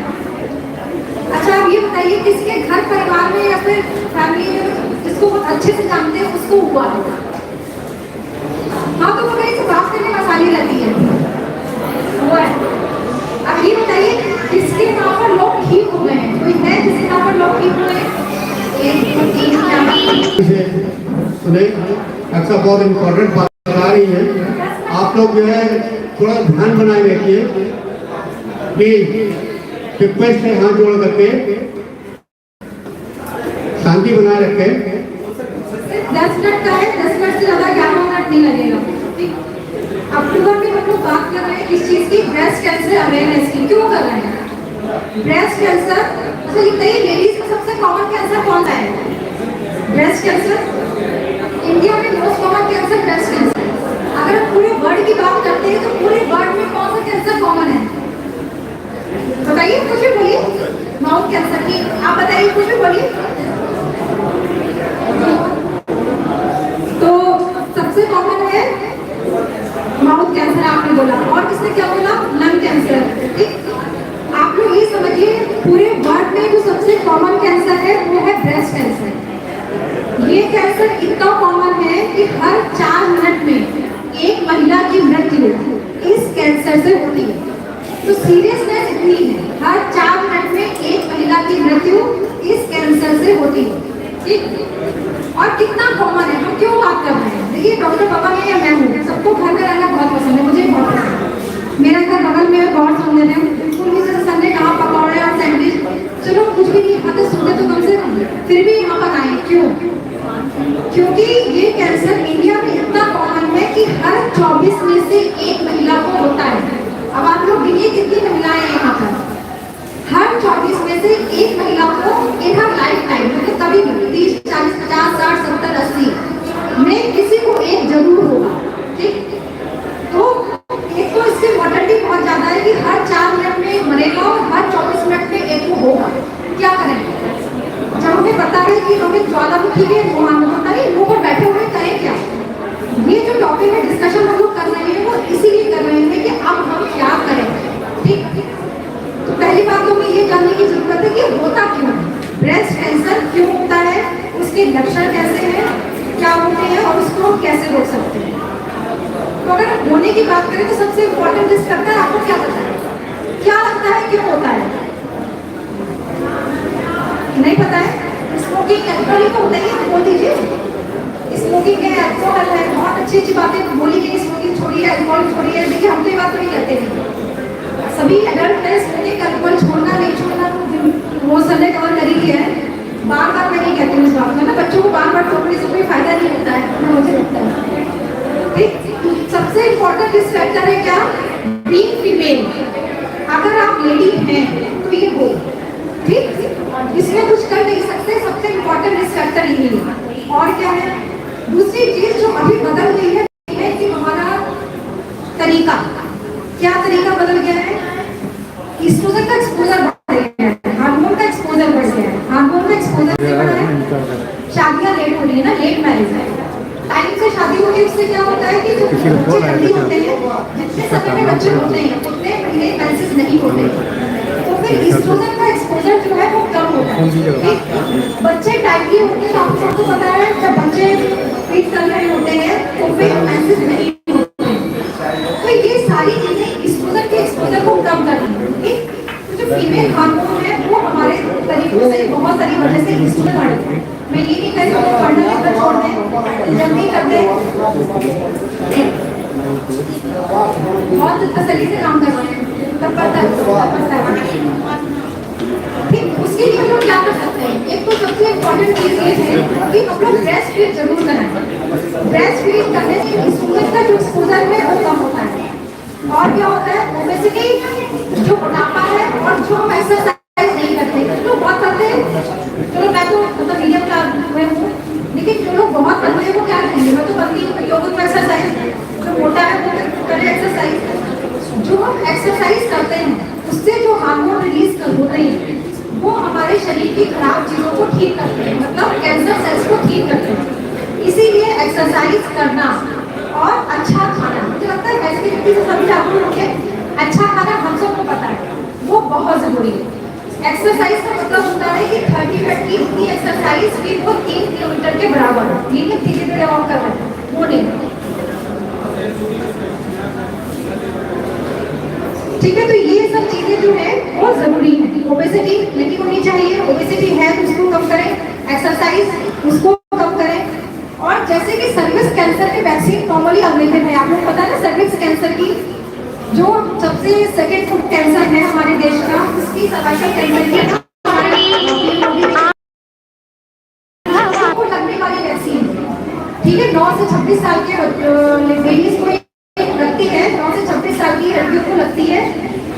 अच्छा, आप ये बताइए किसके घर परिवार में या फिर फैमिली में जिसको बहुत अच्छे से जानते हैं उसको हुआ होगा? हाँ, तो वो कहीं से बात करने में आसानी रहती है, हुआ है। अब ये बताइए किसके यहाँ पर लोग ठीक हो गए हैं? कोई है जिसके यहाँ पर लोग ठीक हुए हैं? अच्छा, बहुत इम्पोर्टेंट बात बता रही है। आप लोग जो है थोड़ा ध्यान बनाए रखिए, प्लीज रिक्वेस्ट है, हाथ जोड़ करके शांति बनाए रखें। 10 मिनट का है, 10 मिनट से ज्यादा 11 मिनट नहीं लगेगा। अक्टूबर में हम लोग बात कर रहे हैं इस चीज की, ब्रेस्ट कैंसर अवेयरनेस की। क्यों कर रहे हैं ब्रेस्ट कैंसर? अच्छा, ये बताइए लेडीज में सबसे कॉमन कैंसर कौन सा है? Breast cancer. इंडिया में most common cancer breast cancer. अगर हम पूरे वर्ल्ड की बात करते हैं तो पूरे वर्ल्ड में कौन सा कैंसर कॉमन है? बताइए, कुछ भी बोलिए। माउथ कैंसर की आप बताइए, कुछ भी बोलिए। तो सबसे कॉमन है माउथ कैंसर, आपने बोला। और किसने क्या बोला? Lung cancer. कैंसर है वो है ब्रेस्ट कैंसर। ये कैंसर इतना कॉमन है कि हर 4 मिनट में एक महिला की मृत्यु इस कैंसर से होती है। तो सीरियसनेस इतनी है, हर 4 मिनट में एक महिला की मृत्यु इस कैंसर से होती है। ठीक, और कितना कॉमन है, हम क्यों बात कर रहे हैं? देखिए डॉक्टर पापा है या मैं हूँ, सबको घर में रहना बहुत पसंद है, मुझे बहुत पसंद है। मेरा घर बगल में बहुत सुंदर है, बिल्कुल भी जैसे संडे कहाँ पकौड़े और सैंडविच, चलो कुछ भी नहीं खाते सुनते तो कम से कम, फिर भी यहाँ पर आए क्यों? क्योंकि ये कैंसर इंडिया में इतना कॉमन है कि हर 24 में से एक महिला को होता है। अब आप लोग गिनिए कितनी महिलाएं हैं यहाँ पर? हर 24 में से एक महिला को इन हर लाइफ टाइम, मतलब कभी भी 30, 40, 50, 60, 70, 80 में किसी को एक जरूर होगा। ठीक, तो एक तो इसकी मॉर्टेलिटी बहुत ज्यादा है कि हर 4 मिनट में एक मरेगा और हर 24 मिनट में एक को होगा। क्या करें जब हमें पता है कि हमें ज्वालामुखी के मुंह पर बैठे हुए करें क्या? ये जो टॉपिक में डिस्कशन हम लोग कर रहे हैं वो इसीलिए कर रहे हैं कि अब हम क्या करें। ठीक, तो पहली बात तो हमें ये जानने की जरूरत है कि होता क्यों है, ब्रेस्ट कैंसर क्यों होता है, उसके लक्षण कैसे हैं, क्या होते हैं और उसको हम कैसे रोक सकते हैं। तो अगर होने की बात करें तो सबसे इम्पोर्टेंट रिस्क करता है, आपको क्या पता है, क्या लगता है क्यों होता है? नहीं पता है? स्मोकिंग अल्कोहल तो होता ही है, बोल दीजिए। स्मोकिंग है, अल्कोहल है, बहुत अच्छी अच्छी बातें बोली कि स्मोकिंग छोड़िए, अल्कोहल छोड़िए। देखिए हम तो ये बात तो नहीं कहते नहीं, सभी एडल्ट है स्मोकिंग अल्कोहल छोड़ना नहीं छोड़ना तो वो संडे कवर करी है। बार बार मैं नहीं कहती हूँ इस बात में ना, बच्चों को बार बार छोड़ने से कोई फायदा नहीं होता है, मुझे लगता है। ठीक, सबसे इम्पोर्टेंट रिस्क फैक्टर है क्या? Being female. अगर आप लेडी हैं तो ये हो, ठीक, इसमें कुछ कर नहीं सकते, सबसे इम्पोर्टेंट रिस्क फैक्टर यही है। और क्या है दूसरी चीज जो अभी बदल गई है कि हमारा तरीका, क्या तरीका बदल गया है? एक्सपोजर का एक्सपोजर बढ़ गया है, हार्मोन का एक्सपोजर बढ़ गया है। हार्मोन का एक्सपोजर से बढ़ा है, शादियां लेट हो रही है ना, लेट मैरिज है। टाइम से शादी होती है, उससे क्या होता है कि जो बच्चे जल्दी होते हैं, जितने समय में बच्चे होते हैं उतने महीने मेंसेस नहीं होते, तो फिर एक्सपोजर का एक्सपोजर जो है वो कम होता है। बच्चे टाइमली होते हैं, आप सबको पता है जब बच्चे फीड कर रहे होते हैं तो फिर मेंसेस नहीं होते, तो ये सारी चीजें एक्सपोजर के एक्सपोजर को कम करती है। तो जो फीमेल हार्मोन है वो हमारे तरीकों से बहुत सारी वजह से एक्सपोजर बढ़ता है। मैं ये नहीं कहती हूँ पढ़ना लिखना छोड़ दें, जल्दी कर दें, बहुत तसल्ली से काम कर रहे हैं, तब पता है। ठीक, उसके लिए हम लोग क्या कर सकते हैं? एक तो सबसे इम्पोर्टेंट चीज ये है कि हम लोग ब्रेस्ट फीड जरूर कराएं। ब्रेस्ट फीड करने से एक्सपोजर का जो एक्सपोजर है वो कम होता है। और क्या होता है, ओबेसिटी जो मोटापा है और जो हम एक्सरसाइज नहीं करते, जो बहुत करते हैं, चलो मैं तो मतलब मीडियम का हूँ, लेकिन जो लोग बहुत करते हैं वो क्या करेंगे, मैं तो करती हूँ योग में एक्सरसाइज, जो मोटा है वो करे एक्सरसाइज। जो हम एक्सरसाइज करते हैं उससे जो हार्मोन रिलीज कर होते हैं वो हमारे शरीर की खराब चीजों को ठीक करते हैं, मतलब कैंसर सेल्स को ठीक करते हैं। इसीलिए एक्सरसाइज करना और अच्छा खाना, मुझे लगता है वैसे व्यक्ति से सभी जागरूक होंगे, अच्छा खाना हम सबको पता है वो बहुत जरूरी है। एक्सरसाइज का मतलब होता है कि 30 मिनट की इतनी एक्सरसाइज फिर वो 3 किलोमीटर के बराबर हो, ये नहीं धीरे धीरे वॉक कर रहे हैं, वो नहीं। ठीक है, तो ये सब चीजें जो है बहुत जरूरी है। ओबेसिटी नहीं होनी चाहिए, ओबेसिटी है तो उसको कम करें, एक्सरसाइज उसको कम करें। और जैसे कि सर्विक्स कैंसर की वैक्सीन नॉर्मली अवेलेबल है, आपको पता है ना, सर्विक्स कैंसर की जो सबसे सेकेंड फुट कैंसर है हमारे देश का, उसकी सर्वाइकल कैंसर की को लगने वाली वैक्सीन, ठीक है, 9 से 26 साल के लेडीज को लगती है, 9 से 26 साल की लड़कियों को लगती है,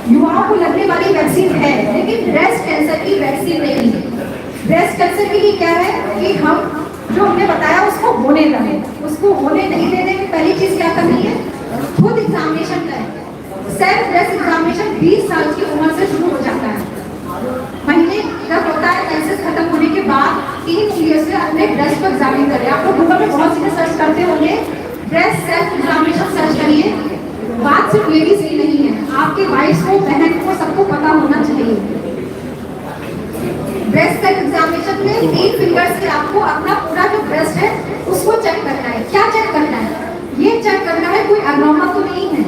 युवाओं को लगने वाली वैक्सीन है, लेकिन ब्रेस्ट कैंसर की वैक्सीन नहीं है। ब्रेस्ट कैंसर के लिए क्या है कि हम जो हमने बताया उसको होने दें, उसको होने नहीं देने में पहली चीज क्या करनी है, खुद एग्जामिनेशन करें। सेल्फ ब्रेस्ट एग्जामिनेशन 20 साल की उम्र से शुरू हो जाता है। महीने जब होता है मेंसेस खत्म होने के बाद 3 उंगलियों से अपने ब्रेस्ट को एग्जामिन करें। आप लोग गूगल में बहुत चीजें सर्च करते होंगे, ब्रेस्ट सेल्फ एग्जामिनेशन सर्च करिए। बात सिर्फ लेडीज की नहीं है, आपके वाइफ को, बहन को, सबको पता होना चाहिए। ब्रेस्ट सेल्फ एग्जामिनेशन अपने 3 फिंगर से आपको अपना पूरा जो ब्रेस्ट है उसको चेक करना है। क्या चेक करना है? ये चेक करना है कोई एब्नॉर्मल तो नहीं है,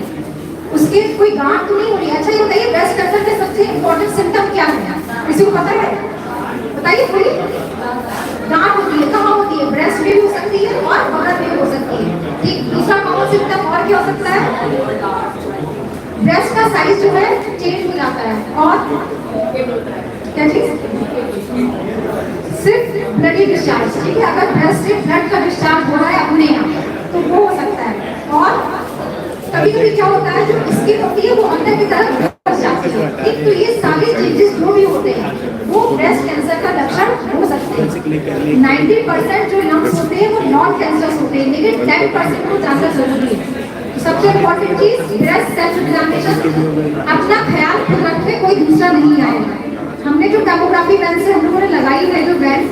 उसके कोई गांठ तो नहीं हो रही है। अच्छा ये बताइए ब्रेस्ट कैंसर के सबसे इम्पोर्टेंट सिम्टम क्या है? किसी को पता है? बताइए कोई। गांठ होती है, कहाँ होती है? ब्रेस्ट में भी हो सकती है और बगल में भी हो सकती है। ठीक, दूसरा कॉमन सिम्टम और क्या हो सकता है? ब्रेस्ट का साइज जो है चेंज हो जाता है। और क्या चीज? सिर्फ ब्लडी डिस्चार्ज। ठीक है, अगर ब्रेस्ट से ब्लड का डिस्चार्ज हो रहा है अपने यहाँ तो वो हो सकता है। और कभी कभी क्या होता है जो स्किन होती है वो अंदर की तरफ फंस जाती है। ठीक, तो ये सारे चेंजेस जो भी होते हैं वो ब्रेस्ट कैंसर का लक्षण हो सकते हैं। 90% जो लम्स होते हैं वो नॉन कैंसरस होते हैं, लेकिन 10% को जानना जरूरी है। सबसे इम्पोर्टेंट चीज ब्रेस्ट सेल्फ एग्जामिनेशन, अपना ख्याल खुद रखे, कोई दूसरा नहीं आएगा। हमने जो टैमोग्राफी वैन से हम लोगों ने लगाई है जो वैन,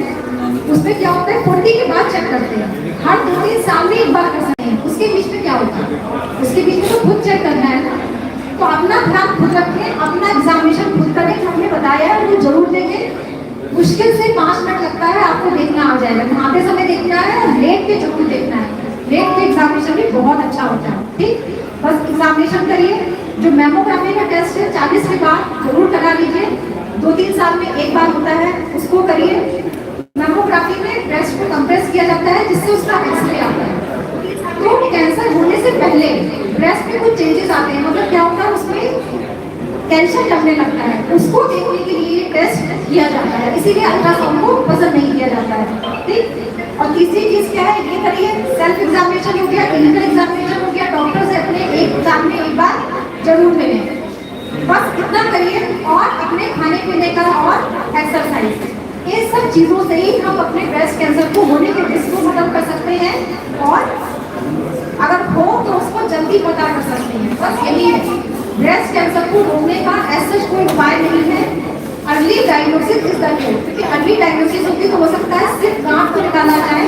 उसमें क्या होता है 40 के बाद चेक करते हैं, हर 2-3 साल में एक बार कर सकते हैं। उसके बीच में क्या होता है? उसके बीच में तो खुद चेक करना है ना। तो अपना ध्यान खुद रखें, अपना एग्जामिनेशन खुद करें। जो हमने बताया है वो जरूर देंगे। मुश्किल से 5 मिनट लगता है, आपको देखना आ जाएगा। नहाते समय देखना है और लेट के जरूर देखना है। लेट के एग्जामिनेशन भी बहुत अच्छा होता है। ठीक, बस एग्जामिनेशन करिए। जो मैमोग्राफी का टेस्ट है 40 के बाद जरूर करा लीजिए। 2-3 साल में एक बार होता है, उसको करिए। मैमोग्राफी में ब्रेस्ट को कंप्रेस किया जाता है जिससे उसका एक्सरे आता है। तो कैंसर होने से पहले ब्रेस्ट में कुछ चेंजेस आते हैं, मतलब क्या होता है उसमें कैंसर लगने लगता है, उसको देखने के लिए टेस्ट किया जाता है। इसीलिए अल्ट्रासाउंड को पसंद नहीं किया जाता है। ठीक, और तीसरी चीज क्या है ये करिए, सेल्फ एग्जामिनेशन हो गया, क्लिनिकल एग्जामिनेशन हो गया, डॉक्टर से अपने एक एग्जाम में एक बार जरूर मिलें। बस इतना करिए, और अपने खाने पीने का और एक्सरसाइज, इन सब चीजों से ही हम अपने ब्रेस्ट कैंसर को होने के रिस्क को खत्म कर सकते हैं, और अगर हो तो उसको जल्दी पता कर सकते हैं। बस यही है, ब्रेस्ट कैंसर को रोकने का ऐसा कोई उपाय नहीं है। Early diagnosis is the key, क्योंकि अर्ली डायग्नोसिस होगी तो हो सकता है सिर्फ गांठ को निकाला जाए,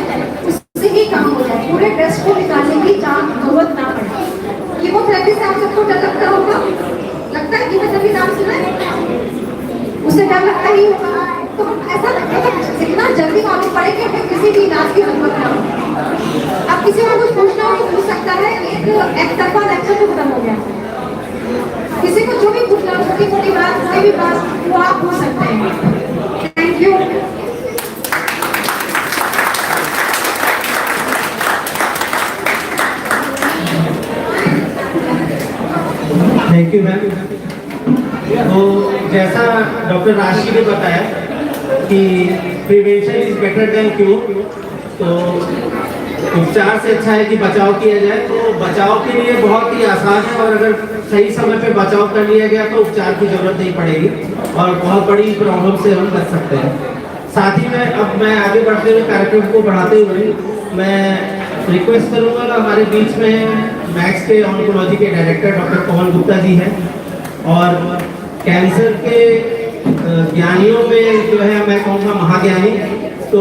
उससे ही काम हो जाए, पूरे ब्रेस्ट को निकालने की जरूरत ना पड़े। कीमोथेरेपी से आप सबको डर लगता होगा, लगता है? कीमोथेरेपी नाम सुना है? उससे डर लगता ही होगा। तो ऐसा लगता है जितना जल्दी मालूम पड़े कि हमें किसी भी इलाज की जरूरत ना हो। अब किसी को कुछ पूछना हो तो पूछ सकता है। एक तरफा लेक्चर तो खत्म हो गया। किसी को जो भी पूछना हो, छोटी मोटी बात, कोई भी बात, वो आप पूछ सकते हैं। Thank you. Thank you ma'am. तो जैसा डॉक्टर राशि ने बताया कि prevention is better than cure, तो उपचार से अच्छा है कि बचाव किया जाए। तो बचाव के लिए बहुत ही आसान है, और अगर सही समय पे बचाव कर लिया गया तो उपचार की जरूरत नहीं पड़ेगी और बहुत बड़ी प्रॉब्लम से हम बच सकते हैं। साथ ही में अब मैं आगे बढ़ते हुए कार्यक्रम को बढ़ाते हुए मैं रिक्वेस्ट करूंगा कि हमारे बीच में मैक्स के ऑन्कोलॉजी के डायरेक्टर डॉक्टर पवन गुप्ता जी हैं, और कैंसर के ज्ञानियों में जो है मैं कहूँगा महाज्ञानी। तो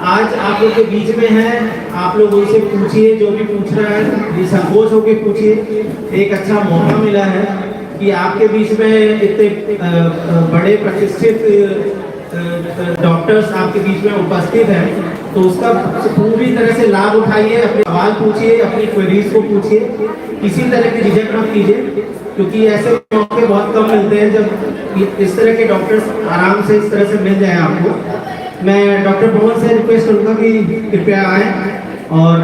आज आप लोग के बीच में है, आप लोग उनसे पूछिए, जो भी पूछ रहा है निसंकोच होकर पूछिए। एक अच्छा मौका मिला है कि आपके बीच में इतने बड़े प्रतिष्ठित डॉक्टर्स आपके बीच में उपस्थित हैं, तो उसका पूरी तरह से लाभ उठाइए। अपने सवाल पूछिए, अपनी क्वेरीज को पूछिए, किसी तरह की झिझक मत कीजिए, क्योंकि ऐसे मौके बहुत कम मिलते हैं जब इस तरह के डॉक्टर्स आराम से इस तरह से मिल जाए आपको। मैं डॉक्टर पवन से रिक्वेस्ट करूँगा कि कृपया आए और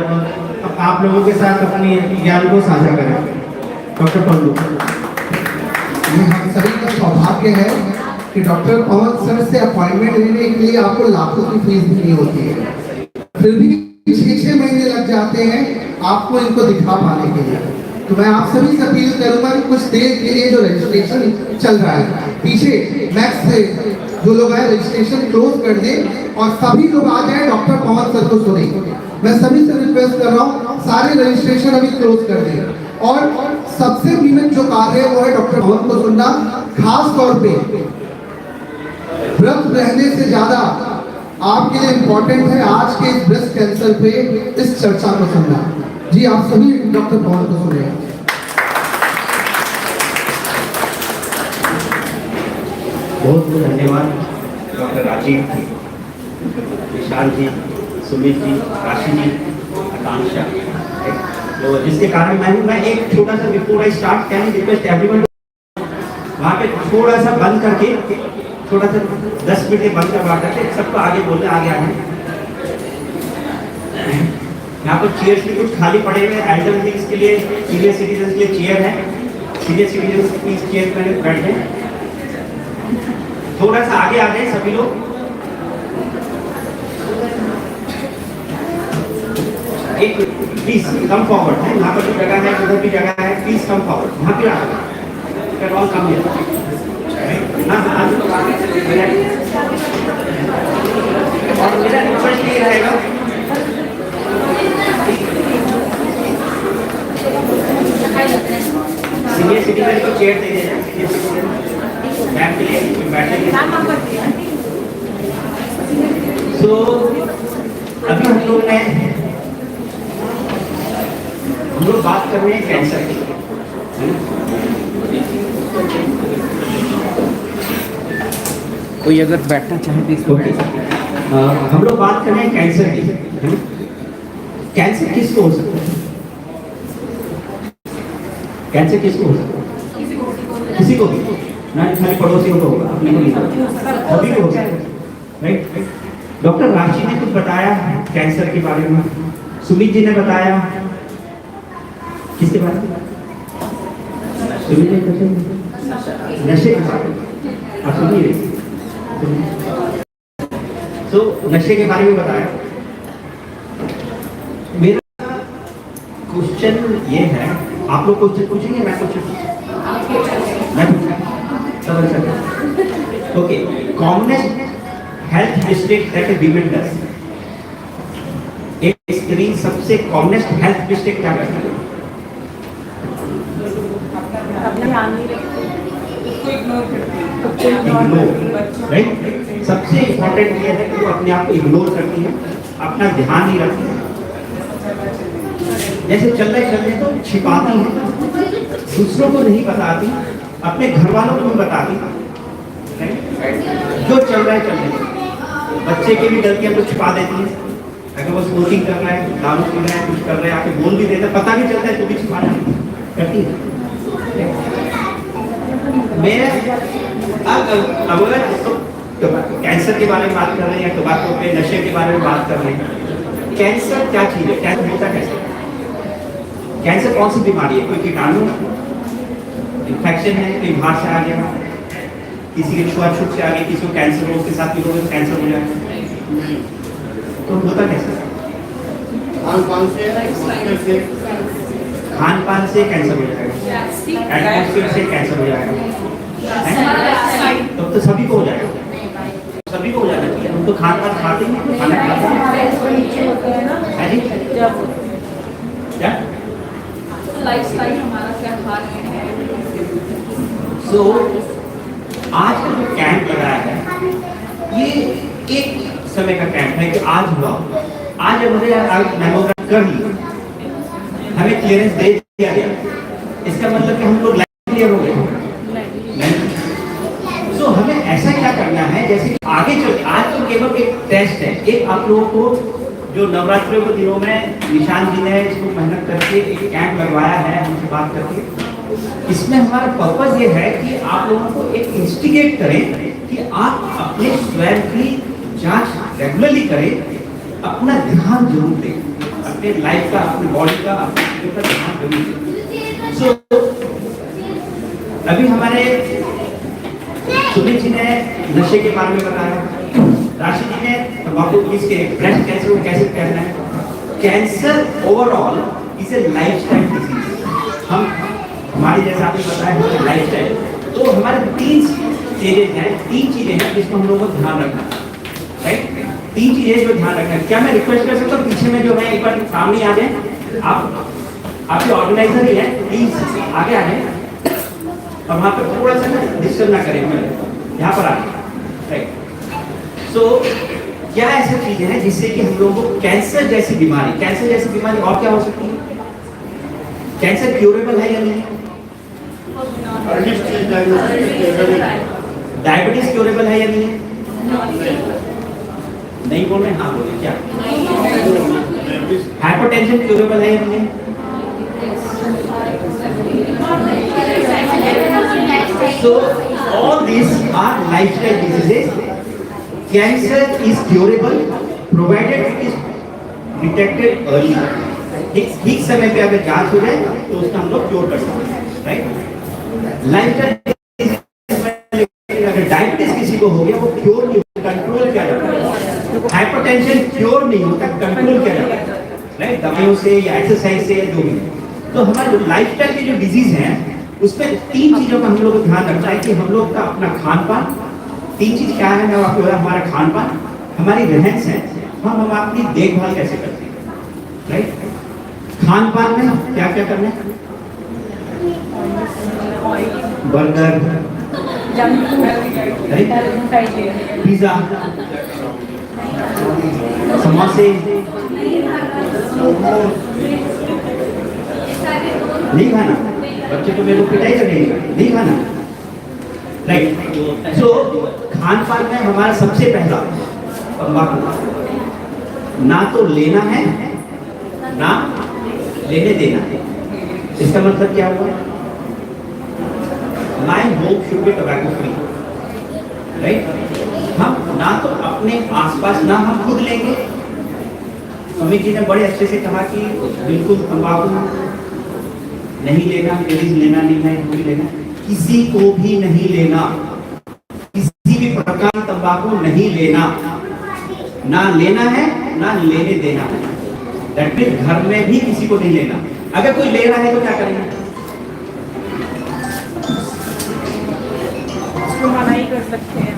आप लोगों के साथ अपनी ज्ञान को साझा करें। डॉक्टर पवन, ये हम सभी का सौभाग्य है कि डॉक्टर पवन सर से अपॉइंटमेंट लेने के लिए आपको लाखों की फीस देनी होती है, फिर भी 6-6 महीने लग जाते हैं आपको इनको दिखा पाने के लिए। तो मैं आप सभी से अपील करूंगा कि कुछ देर के लिए जो रजिस्ट्रेशन चल रहा है पीछे मैक्स से जो लोग आए रजिस्ट्रेशन क्लोज कर दें और सभी लोग आ जाए डॉक्टर पवन सर को सुने। मैं सभी से रिक्वेस्ट कर रहा हूँ सारे रजिस्ट्रेशन अभी क्लोज कर दें, और सबसे बीमित जो कार्य है वो है डॉक्टर पवन को सुनना। खास तौर पे व्रत रहने से ज्यादा आपके लिए इम्पोर्टेंट है आज के इस ब्रेस्ट कैंसर पे इस चर्चा को सुनना। जी आप सभी डॉक्टर पवन को सुने। बहुत बहुत धन्यवाद डॉक्टर राजीव जी। विशाल जी, सुमित जी, राशि जी, आकांक्षा, तो जिसके कारण मैं एक छोटा सा before I start can request everyone वहाँ पे थोड़ा सा बंद करके थोड़ा सा 10 मिनट बंद करवा करके सबको आगे बोलने आगे आगे। यहाँ पर चेयर्स भी कुछ खाली पड़े हुए हैं एल्डरलीज के लिए, सीनियर सिटीजन के लिए चेयर है, सीनियर सिटीजन की चेयर पर बैठ जाए, थोड़ा सा आगे आ जाए सभी लोग। एक प्लीज कम फॉरवर्ड है, यहाँ पर भी जगह है, उधर भी जगह है, प्लीज कम फॉरवर्ड, वहाँ पे आ जाए ऑल कम है। और मेरा रिक्वेस्ट ये रहेगा सीनियर सिटीजन को चेयर दे देना, सीनियर सिटीजन बैठ के लिए बैठेंगे। सो अभी हम लोग बात कर रहे हैं कैंसर की। कोई अगर बैठना चाहे तो इसको हम लोग बात कर रहे हैं कैंसर की। कैंसर किसको हो सकता है? कैंसर किसको हो सकता है? किसी को भी ना, खाली पड़ोसियों को होगा, अपने को नहीं होगा, सभी को हो सकता है, राइट। डॉक्टर राशि ने कुछ बताया कैंसर के बारे में, सुमित जी ने बताया किसके बारे में? सुमित जी नशे के बारे में, आप सुनिए। तो नशे के बारे में बताया। मेरा क्वेश्चन ये है, आप लोग क्वेश्चन पूछेंगे, मैं okay. Commonest health mistake that A women does, एक स्त्री सबसे कॉमनेस्ट हेल्थ मिस्टेक क्या करती है? राइट। सबसे इंपॉर्टेंट ये है कि वो अपने आप को इग्नोर करती है, अपना ध्यान नहीं रखती है। जैसे चल रहे तो छिपाती है, दूसरों को नहीं बताती, अपने घर वालों को नहीं बताती। जो चल रहा है चल रहा है। बच्चे की भी गलतियां तो छुपा देती है, अगर वो स्मोकिंग कर रहा है, दारू पी रहा है, कुछ कर रहा है, आके बोल भी देता है, पता भी चलता है तो भी छुपा करती है। मैं अगर कैंसर के बारे में बात कर रहे हैं या टोबैको पे नशे के बारे में बात कर रहे हैं, कैंसर क्या चीज है? कैंसर होता कैसे? कैंसर कौन सी बीमारी है? कोई कीटाणु इन्फेक्शन है, कोई बाहर से आ गया, किसी के छुआछूत से आ गया, किसी को कैंसर हो, उसके साथ भी लोगों को कैंसर हो जाए, तो होता कैसे? खान पान से कैंसर हो जाएगा, एटमॉस्फेयर से कैंसर हो जाएगा, तब तो सभी को हो जाएगा, सभी को हो जाना चाहिए। हम तो खान पान खाते हैं, खाना खाते हैं, क्या लाइफस्टाइल हमारा क्या खा रहे हैं। सो आज का जो कैंप लगाया है, ये एक समय का कैंप है कि आज हुआ, आज हमारे मेमोग्राम कर ली, हमें क्लियरेंस दे दिया गया, इसका मतलब कि हम लोग लाइफ क्लियर हो गए। सो हमें ऐसा क्या करना है, जैसे कि आगे चल, आज तो केवल एक टेस्ट है, एक आप लोगों को जो नवरात्रों के दिनों में निशान जी ने इसको मेहनत करके एक कैंप लगवाया है हमसे बात करके। इसमें हमारा पर्पस ये है कि आप लोगों को एक इंस्टिगेट करें कि आप अपने स्वयं की जांच रेगुलरली करें, अपना ध्यान जरूर दें, अपने लाइफ का, अपने बॉडी का, अपने का ध्यान जरूर दें। सो अभी हमारे सुमित जी ने नशे के बारे में बताया, राशि जी ने तंबाकू इसके ब्रेस्ट कैंसर को कैसे करना है। Cancer overall is a lifestyle disease. हम हमारी जैसे आपने बताया लाइफस्टाइल, तो हमारे 3 स्टेजेस हैं, 3 चीजें हैं जिसको हम लोगों को ध्यान रखना है, राइट। 3 चीजें जो ध्यान रखना है। क्या मैं रिक्वेस्ट कर सकता हूँ पीछे में जो है एक बार सामने आ जाए, आप आपके ऑर्गेनाइजर ही है, प्लीज आगे आ जाए और वहाँ पर थोड़ा सा डिस्टर्ब ना करें, यहाँ पर आ जाए, राइट। सो क्या ऐसी चीजें हैं जिससे कि हम लोगों को कैंसर जैसी बीमारी और क्या हो सकती है? कैंसर क्यूरेबल है या नहीं? डायबिटीज क्यूरेबल है या नहीं? नहीं बोल रहे, हाँ बोले क्या? हाइपरटेंशन क्यूरेबल है या नहीं? So all these are lifestyle diseases. Cancer is curable provided it is detected early. ठीक समय पे अगर जांच हो जाए तो उसका हम लोग क्योर कर सकते हैं, राइट? लाइफस्टाइल अगर डायबिटीज किसी को हो गया वो क्योर नहीं होता, कंट्रोल किया जाता है। हाइपरटेंशन क्योर नहीं होता, कंट्रोल किया जाता है, राइट? दवाइयों से या एक्सरसाइज से या जो भी। तो हमारे लाइफस्टाइल के जो डिजीज हैं उसमें 3 चीजों का हम लोग को ध्यान रखना है कि हम लोग का अपना खान पान, 3 चीज क्या है? मैं आपको बता, हमारा खान पान, हमारी रहन सहन, हम अपनी देखभाल कैसे करते हैं, राइट? खान पान में क्या क्या करना है? बर्गर, पिज्जा, समोसे नहीं खाना। बच्चे तो मेरे को पिटाई करेंगे, नहीं खाना, राइट? सो खान पान में हमारा सबसे पहला तंबाकू ना तो लेना है ना लेने देना है। इसका मतलब क्या हुआ? My home should be tobacco free, right? हम ना तो अपने आसपास ना हम खुद लेंगे। स्वामी जी ने बड़े अच्छे से कहा कि बिल्कुल तंबाकू नहीं लेना, लेडीज लेना नहीं है, कोई लेना, किसी को भी नहीं लेना, किसी भी प्रकार की तंबाकू नहीं लेना, ना लेना है ना लेने देना है। दैट मीन्स घर में भी किसी को नहीं लेना। अगर कोई ले रहा है तो क्या करेंगे? उसको मना ही कर सकते हैं।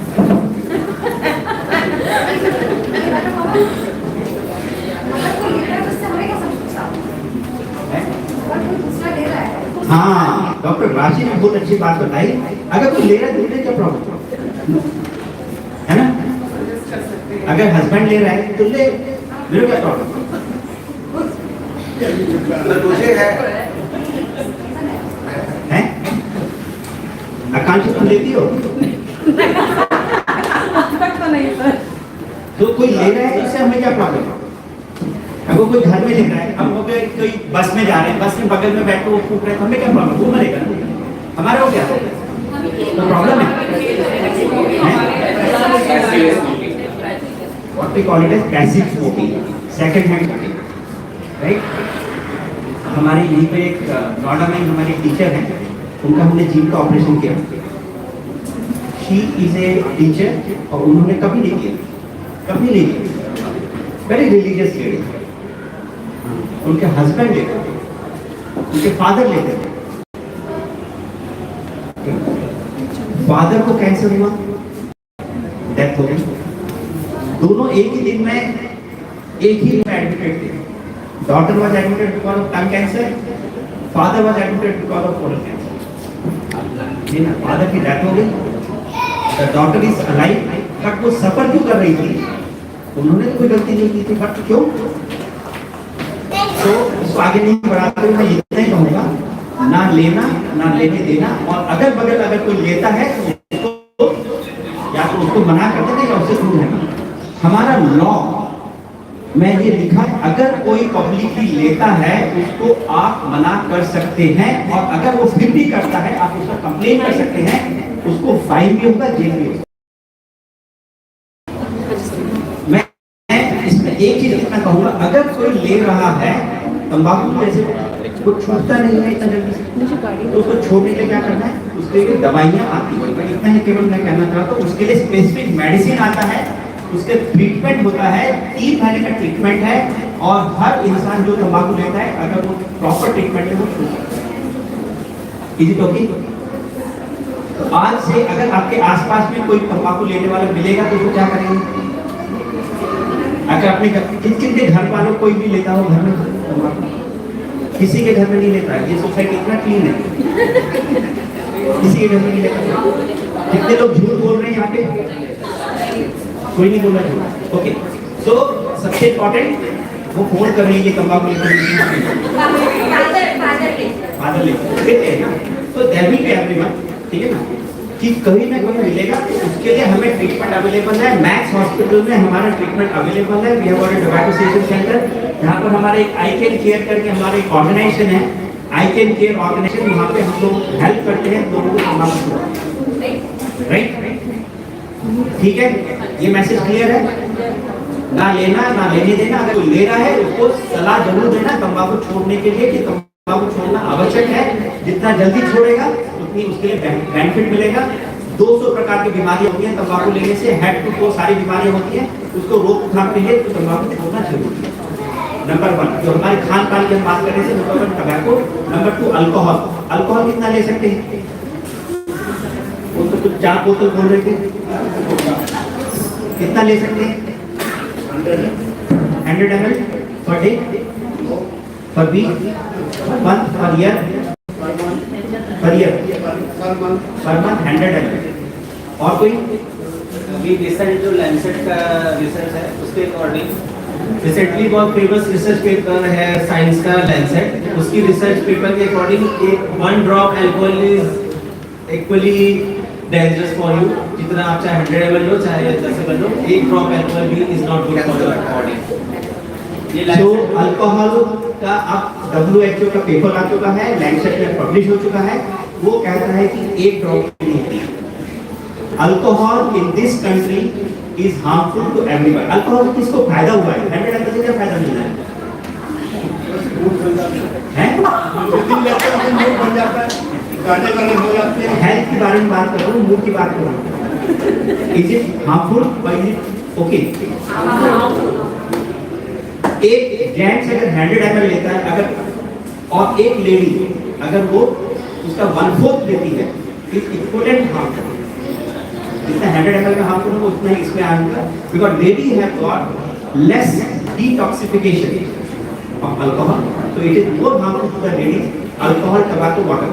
हाँ, डॉक्टर राशि ने बहुत अच्छी बात बताई। अगर कोई ले रहा है तो क्या प्रॉब्लम है ना? अगर हस्बैंड ले रहा है तो ले, मेरे क्या प्रॉब्लम मुझे है है? आकांक्षा तुम लेती हो? तो नहीं सर। तो कोई ले रहा है तो इससे हमें क्या प्रॉब्लम है? अगर कोई घर में ले रहा है, हम कोई बस में जा रहे हैं, बस में बगल में बैठ के वो फूक रहे हैं, तो हमें क्या प्रॉब्लम? वो मरेगा ना, हमारा हो गया तो प्रॉब्लम है। What we call it as passive smoking, second hand smoking, right? हमारे यहीं पे एक नोएडा में हमारे टीचर हैं, उनका हमने जीभ का ऑपरेशन किया। शी इज ए टीचर और उन्होंने कभी नहीं किया, कभी नहीं किया। Very religious lady. उनके हस्बैंड लेते थे, उनके फादर लेते थे। फादर को कैंसर हुआ, डेथ हो गई। दोनों एक ही दिन में एक ही में एडमिटेड थे। Daughter was admitted because of tongue cancer, father was admitted because of colon cancer. ये ना, फादर की डेथ हो गई, the daughter is alive, but वो सफर क्यों कर रही थी? उन्होंने तो कोई गलती नहीं की थी, बट क्यों? तो इसको आगे नहीं बढ़ाते हुए मैं इतना ही कहूँगा, ना लेना ना लेने देना। और अगर बगल अगर कोई लेता है तो उसको या तो उसको मना कर देना या उससे दूर रहना। हमारा लॉ में ये लिखा है, अगर कोई पब्लिकली लेता है उसको आप मना कर सकते हैं, और अगर वो फिर भी करता है आप उसका कंप्लेन कर सकते हैं, उसको फाइन भी होगा, जेल भी होगा। मैं इसमें एक चीज इतना कहूँगा, अगर कोई ले रहा है तंबाकू, जैसे कुछ छूटता नहीं है इतना जल्दी से, तो उसको छोड़ने के लिए क्या करना है? उसके लिए दवाइयाँ आती है, मैं इतना ही केवल मैं कहना चाहता हूँ। उसके लिए स्पेसिफिक मेडिसिन आता है, उसके ट्रीटमेंट होता है, 3 महीने का ट्रीटमेंट है, और हर इंसान जो तंबाकू लेता है अगर वो प्रॉपर ट्रीटमेंट है वो छूट सकता है। Is it okay? तो आज से अगर आपके आसपास में कोई तंबाकू लेने वाला मिलेगा तो वो क्या करेंगे? अगर अपने किन के घर वालों कोई भी लेता हो घर में तंबाकू, किसी के घर में नहीं लेता है। ये सोसाइटी इतना क्लीन है, किसी के घर में नहीं लेता। कितने लोग झूठ बोल रहे हैं यहाँ पे? कोई नहीं बोल रहा झूठ। ओके, सो सबसे इम्पोर्टेंट वो फोन कर रही है तंबाकू फादर लेते हैं ना, तो देयर विल बी एवरीवन, ठीक है ना? कि कहीं ना कहीं मिलेगा, उसके लिए हमें ट्रीटमेंट अवेलेबल है। मैक्स हॉस्पिटल में हमारा ट्रीटमेंट अवेलेबल है। We have got a tobacco centre, जहाँ पर हमारा एक आई कैन केयर करके हमारा एक ऑर्गेनाइजेशन है, आई कैन केयर ऑर्गेनाइजेशन। वहाँ पे हम लोग हेल्प करते हैं लोगों को तंबाकू, राइट? ठीक है, ये मैसेज क्लियर है? ना लेना ना लेने देना। अगर कोई ले रहा है उसको सलाह जरूर देना तंबाकू छोड़ने के लिए कि तंबाकू छोड़ना आवश्यक है। जितना जल्दी छोड़ेगा उतनी उसके लिए बेनिफिट मिलेगा। 200 प्रकार की बीमारियां होती हैं तंबाकू लेने से, हेड टू टो सारी बीमारियां होती हैं। उसको रोकथाम के लिए तो तंबाकू छोड़ना जरूरी है। नंबर 1 जो हमारे खान पान की हम बात कर रहे थे, number 1 tobacco. Number 2 alcohol. Alcohol कितना ले सकते हैं? वो तो कुछ 4 बोतल बोल रहे थे, कितना ले सकते हैं? 100 ml per day, per week, per month, per year, per 100 ml। और कोई? अभी रिसेंट जो लैंसेट का रिसर्च है उसके अकॉर्डिंग, रिसेंटली बहुत फेमस रिसर्च पेपर है साइंस का लैंसेट, उसकी रिसर्च पेपर के according 1 drop alcohol is equally dangerous for you. जितना आप चाहे 100 ml लो चाहे 10 ml लो, 1 ड्रॉप अल्कोहल भी is not good for your body. ये जो अल्कोहल का अब WHO का पेपर आ चुका है, लैंसेट में पब्लिश हो चुका है, वो कहता है कि 1 ड्रॉप नहीं होती। Alcohol in this country is harmful to everyone. Alcohol से किसको फायदा हुआ है? 100 ml से क्या फायदा मिल रहा है? बन जाता है, गाने गाने हो जाते हैं। हेल्थ के बारे में बात कर रहा हूँ, मूड की बात कर रहा हूँ। इज इट हार्मफुल और इज इट ओके? एक जेंट्स अगर 100 ml लेता है अगर, और एक लेडी अगर वो उसका 1/4 लेती है, इज इक्विवेलेंट हार्मफुल। जितना 100 ml का हार्मफुल है उतना ही इसमें आएगा, because lady have got less detoxification of alcohol, so it is more harmful to the ladies, alcohol, tobacco, water,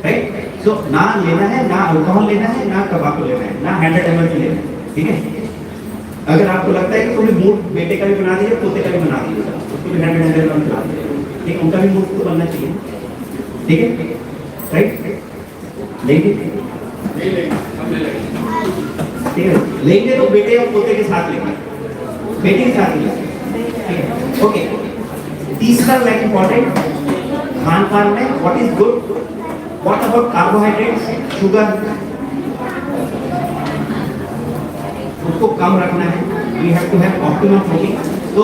right? So ना लेना है, ना अल्कोहल लेना है, ना तंबाकू लेना है, ना 100 ml लेना है, ठीक है? अगर आपको लगता है कि तुम्हें मूड बेटे का भी बना दीजिए, पोते का भी बना दीजिए, उसको भी 100 ml खिला दीजिए, ठीक? उनका भी मूड तो बनना चाहिए, ठीक है? राइट? लेंगे, ठीक है? लेंगे तो बेटे और पोते के साथ लेंगे, बेटे के साथ लेंगे, ठीक है? ओके। तीसरा लाइक इम्पोर्टेंट, खान पान में what is good, what about carbohydrates, sugar, उसको कम रखना है। We have to have optimum protein. तो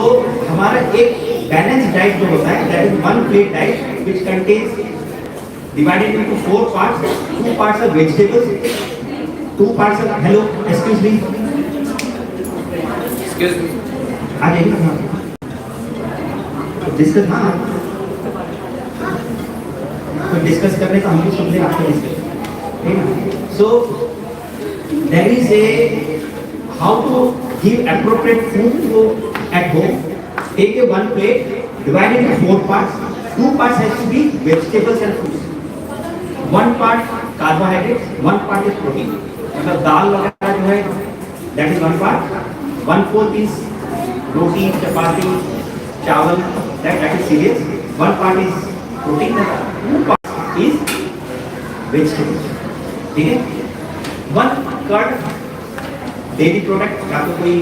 हमारा एक बैलेंस डाइट जो होता है, that is 1 plate diet which contains divided into 4 parts, 2 parts are vegetables, 2 parts are, hello excuse me, आ जाइए ना डिस्कस। हाँ, तो डिस्कस करने का हम भी सुन ले आपको डिस्कस, ठीक है? So there is a how to give appropriate food to at home. Take a 1 plate, divide into 4 parts, 2 parts has to be vegetables and fruits, 1 part carbohydrates, 1 part is protein। मतलब दाल वगैरह जो है that is 1 part, 1/4 is रोटी, चपाती, चावल, that is cereals, 1 part is protein, 2 part is vegetables, ठीक है? 1 curd dairy product, या तो कोई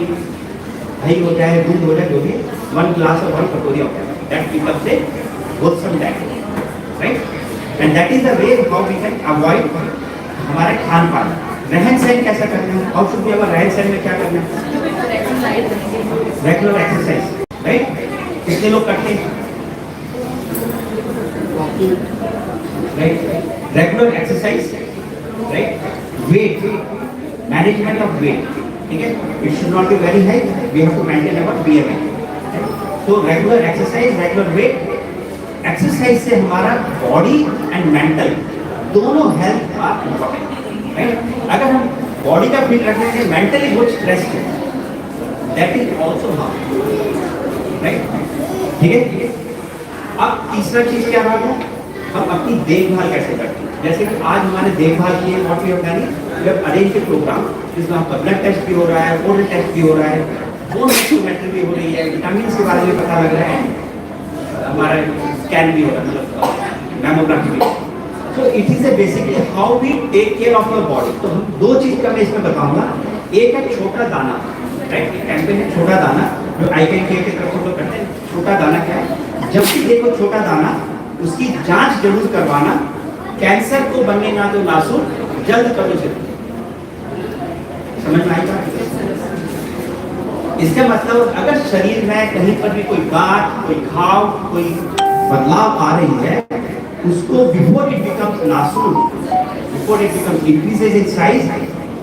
दही हो जाए, दूध हो जाए, जो भी 1 ग्लास और 1 कटोरी हो जाए, that people say wholesome diet, right? And that is the way how we can avoid हमारे खान पान। रहन सहन कैसा करना है, हाउ शुड बी अवर रहन सहन में क्या करना है? Regular exercise, right? कितने लोग करते हैं? Right, regular exercise, right? Weight management of weight, ठीक है? It should not be very high, we have to maintain our BMI। तो regular exercise, regular weight. Exercise से हमारा बॉडी एंड मेंटल दोनों हेल्थ आर इम्पोर्टेंट, राइट? अगर हम body का fit रखने के मेंटली बहुत स्ट्रेस है, that is also harmful, right? ठीक है? अब तीसरा चीज क्या रहा है, हम अपनी देखभाल कैसे करते हैं। जैसे कि आज हमारे देखभाल की what we have done, we have arranged a programme जिसमें आपका ब्लड टेस्ट भी हो रहा है, ओरल टेस्ट भी हो रहा है, बोन माइक्रोमेट्री भी हो रही है, विटामिन के बारे में पता लग रहा है, हमारा स्कैन भी हो रहा है, मतलब मैमोग्राफी भी। So it is a basically how we take care of our body. तो हम दो चीज का मैं इसमें बताऊंगा। एक है छोटा दाना, राइट? कैंपेन है छोटा दाना जो आईकैन के तरफ से लोग करते हैं। छोटा दाना क्या है? जब भी देखो छोटा दाना, उसकी जांच जरूर करवाना। कैंसर को बनने ना दो नासूर, जल्द करो जरूर। समझ में आई बात? इसका मतलब अगर शरीर में कहीं पर भी कोई गांठ, कोई घाव, कोई बदलाव आ रही है, उसको बिफोर इट बिकम्स नासूर, before it becomes increases in size,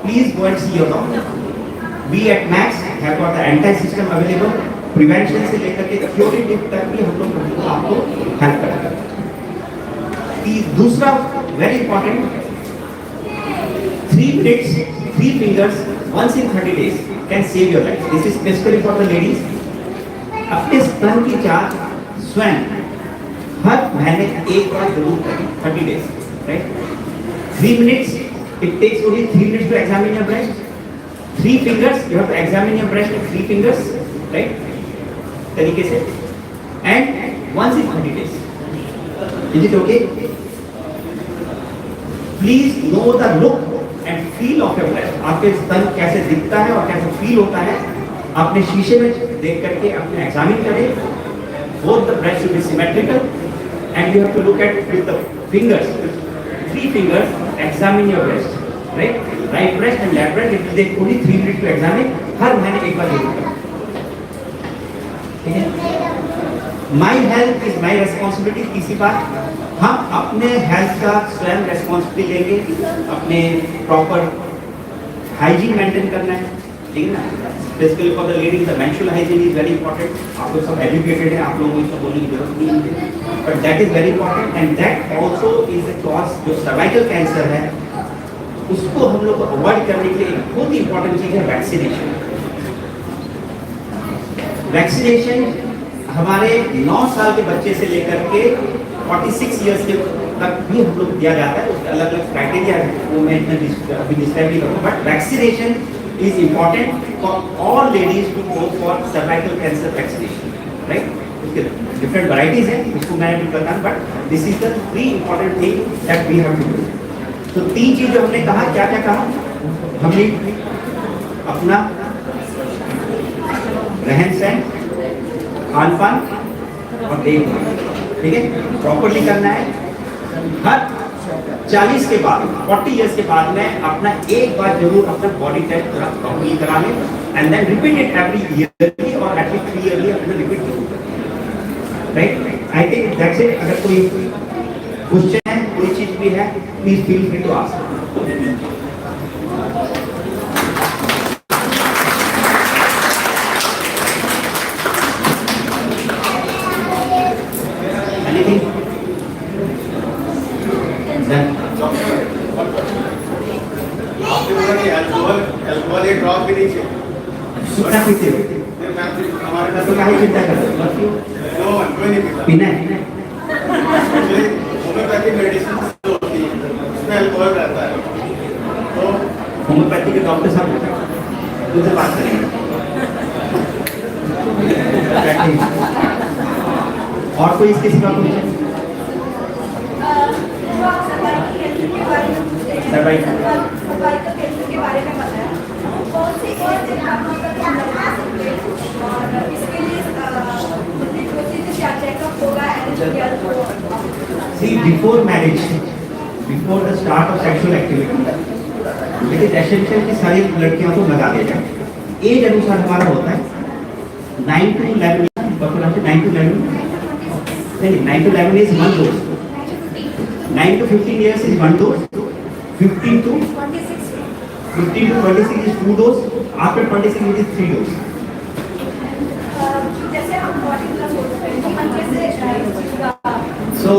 please go and see your doctor. We at Max have got the anti system available, prevention से लेकर के क्यूरेटिव तक भी हम लोग आपको हेल्प करेंगे। दूसरा very important, 3 minutes, 3 fingers once in 30 days can save your life. This is specifically for the ladies. अपने स्तन की जांच स्वयं हर महीने एक बार जरूर करें, 30 days, right? 3 minutes, it takes only 3 minutes to examine your breast. 3 fingers, you have to examine your breast with 3 fingers, right? तरीके से, and once in 30 days. Is it okay? Please know the look and feel of your breast. आपके स्तन कैसे दिखता है और कैसे feel होता है, आपने शीशे में देख करके अपने एग्जामिन करें। Both the breast should be symmetrical, and you have to look at with the fingers, 3 fingers, examine your breast, right? Right breast and left breast, it will take only 3 minutes to examine. हर महीने एक बार जरूर करें, ठीक है? My health is my responsibility। तीसरी बात, हम अपने हेल्थ का स्वयं रेस्पॉन्सिबिलिटी लेंगे, अपने प्रॉपर हाइजीन मेंटेन करना है, ठीक है ना? Basically for the ladies, the menstrual hygiene is very important. आप लोग सब educated हैं, आप लोगों को इसको बोलने की जरूरत नहीं है, but that is very important, and that also is the cause जो cervical cancer है, उसको हम लोग को अवॉइड करने के लिए एक बहुत ही इंपॉर्टेंट चीज है वैक्सीनेशन। वैक्सीनेशन हमारे 9 साल के बच्चे से लेकर के 46 इयर्स के तक भी हम लोग दिया जाता है। उसके अलग अलग क्राइटेरिया है, वो मैं इतना अभी डिस्क्राइब नहीं करूँगा, but vaccination is important for all ladies to go for cervical cancer vaccination, right? उसके different varieties हैं, इसको मैं नहीं बताऊँ, but this is the 3 important thing that we have to do. तो 3 चीज़ जो हमने कहा, क्या क्या कहा हमने? अपना रहन सहन, खान पान और देखभाल, ठीक है, प्रॉपरली करना है। हर 40 के बाद, 40 इयर्स के बाद में अपना एक बार जरूर अपना बॉडी टेस्ट प्रॉपरली करा लें, and then repeat it every yearly और एटलीस्ट 3 ईयरली अपना रिपीट जरूर करें, right? I think that's it. अगर कोई क्वेश्चन है, कोई चीज भी है, please feel free to ask. Anything? Alcohol एक ड्रॉप भी नहीं चाहिए। कितना पीते हो? हमारे तो काहे चिंता कर रहे हो? कोई नहीं पीता। पीना है? होम्योपैथिक मेडिसिन होती है, उसमें अल्कोहल रहता है, तो होम्योपैथी के डॉक्टर साहब उनसे बात करेंगे। और कोई इसके सिवा कुछ? के बारे में बताया, कौन सी और इसके लिए क्या चेकअप होगा? See, before marriage, before the start of sexual activity, it is essential कि सारी लड़कियों को लगा दिया जाए। एज अनुसार हमारा होता है 9 to 11, 9 to 11, नहीं 9 to 11 is 1 dose, 9 to 15 years is 1 dose, 15 to 26 is 2 dose, after 26 it is 3 dose. So,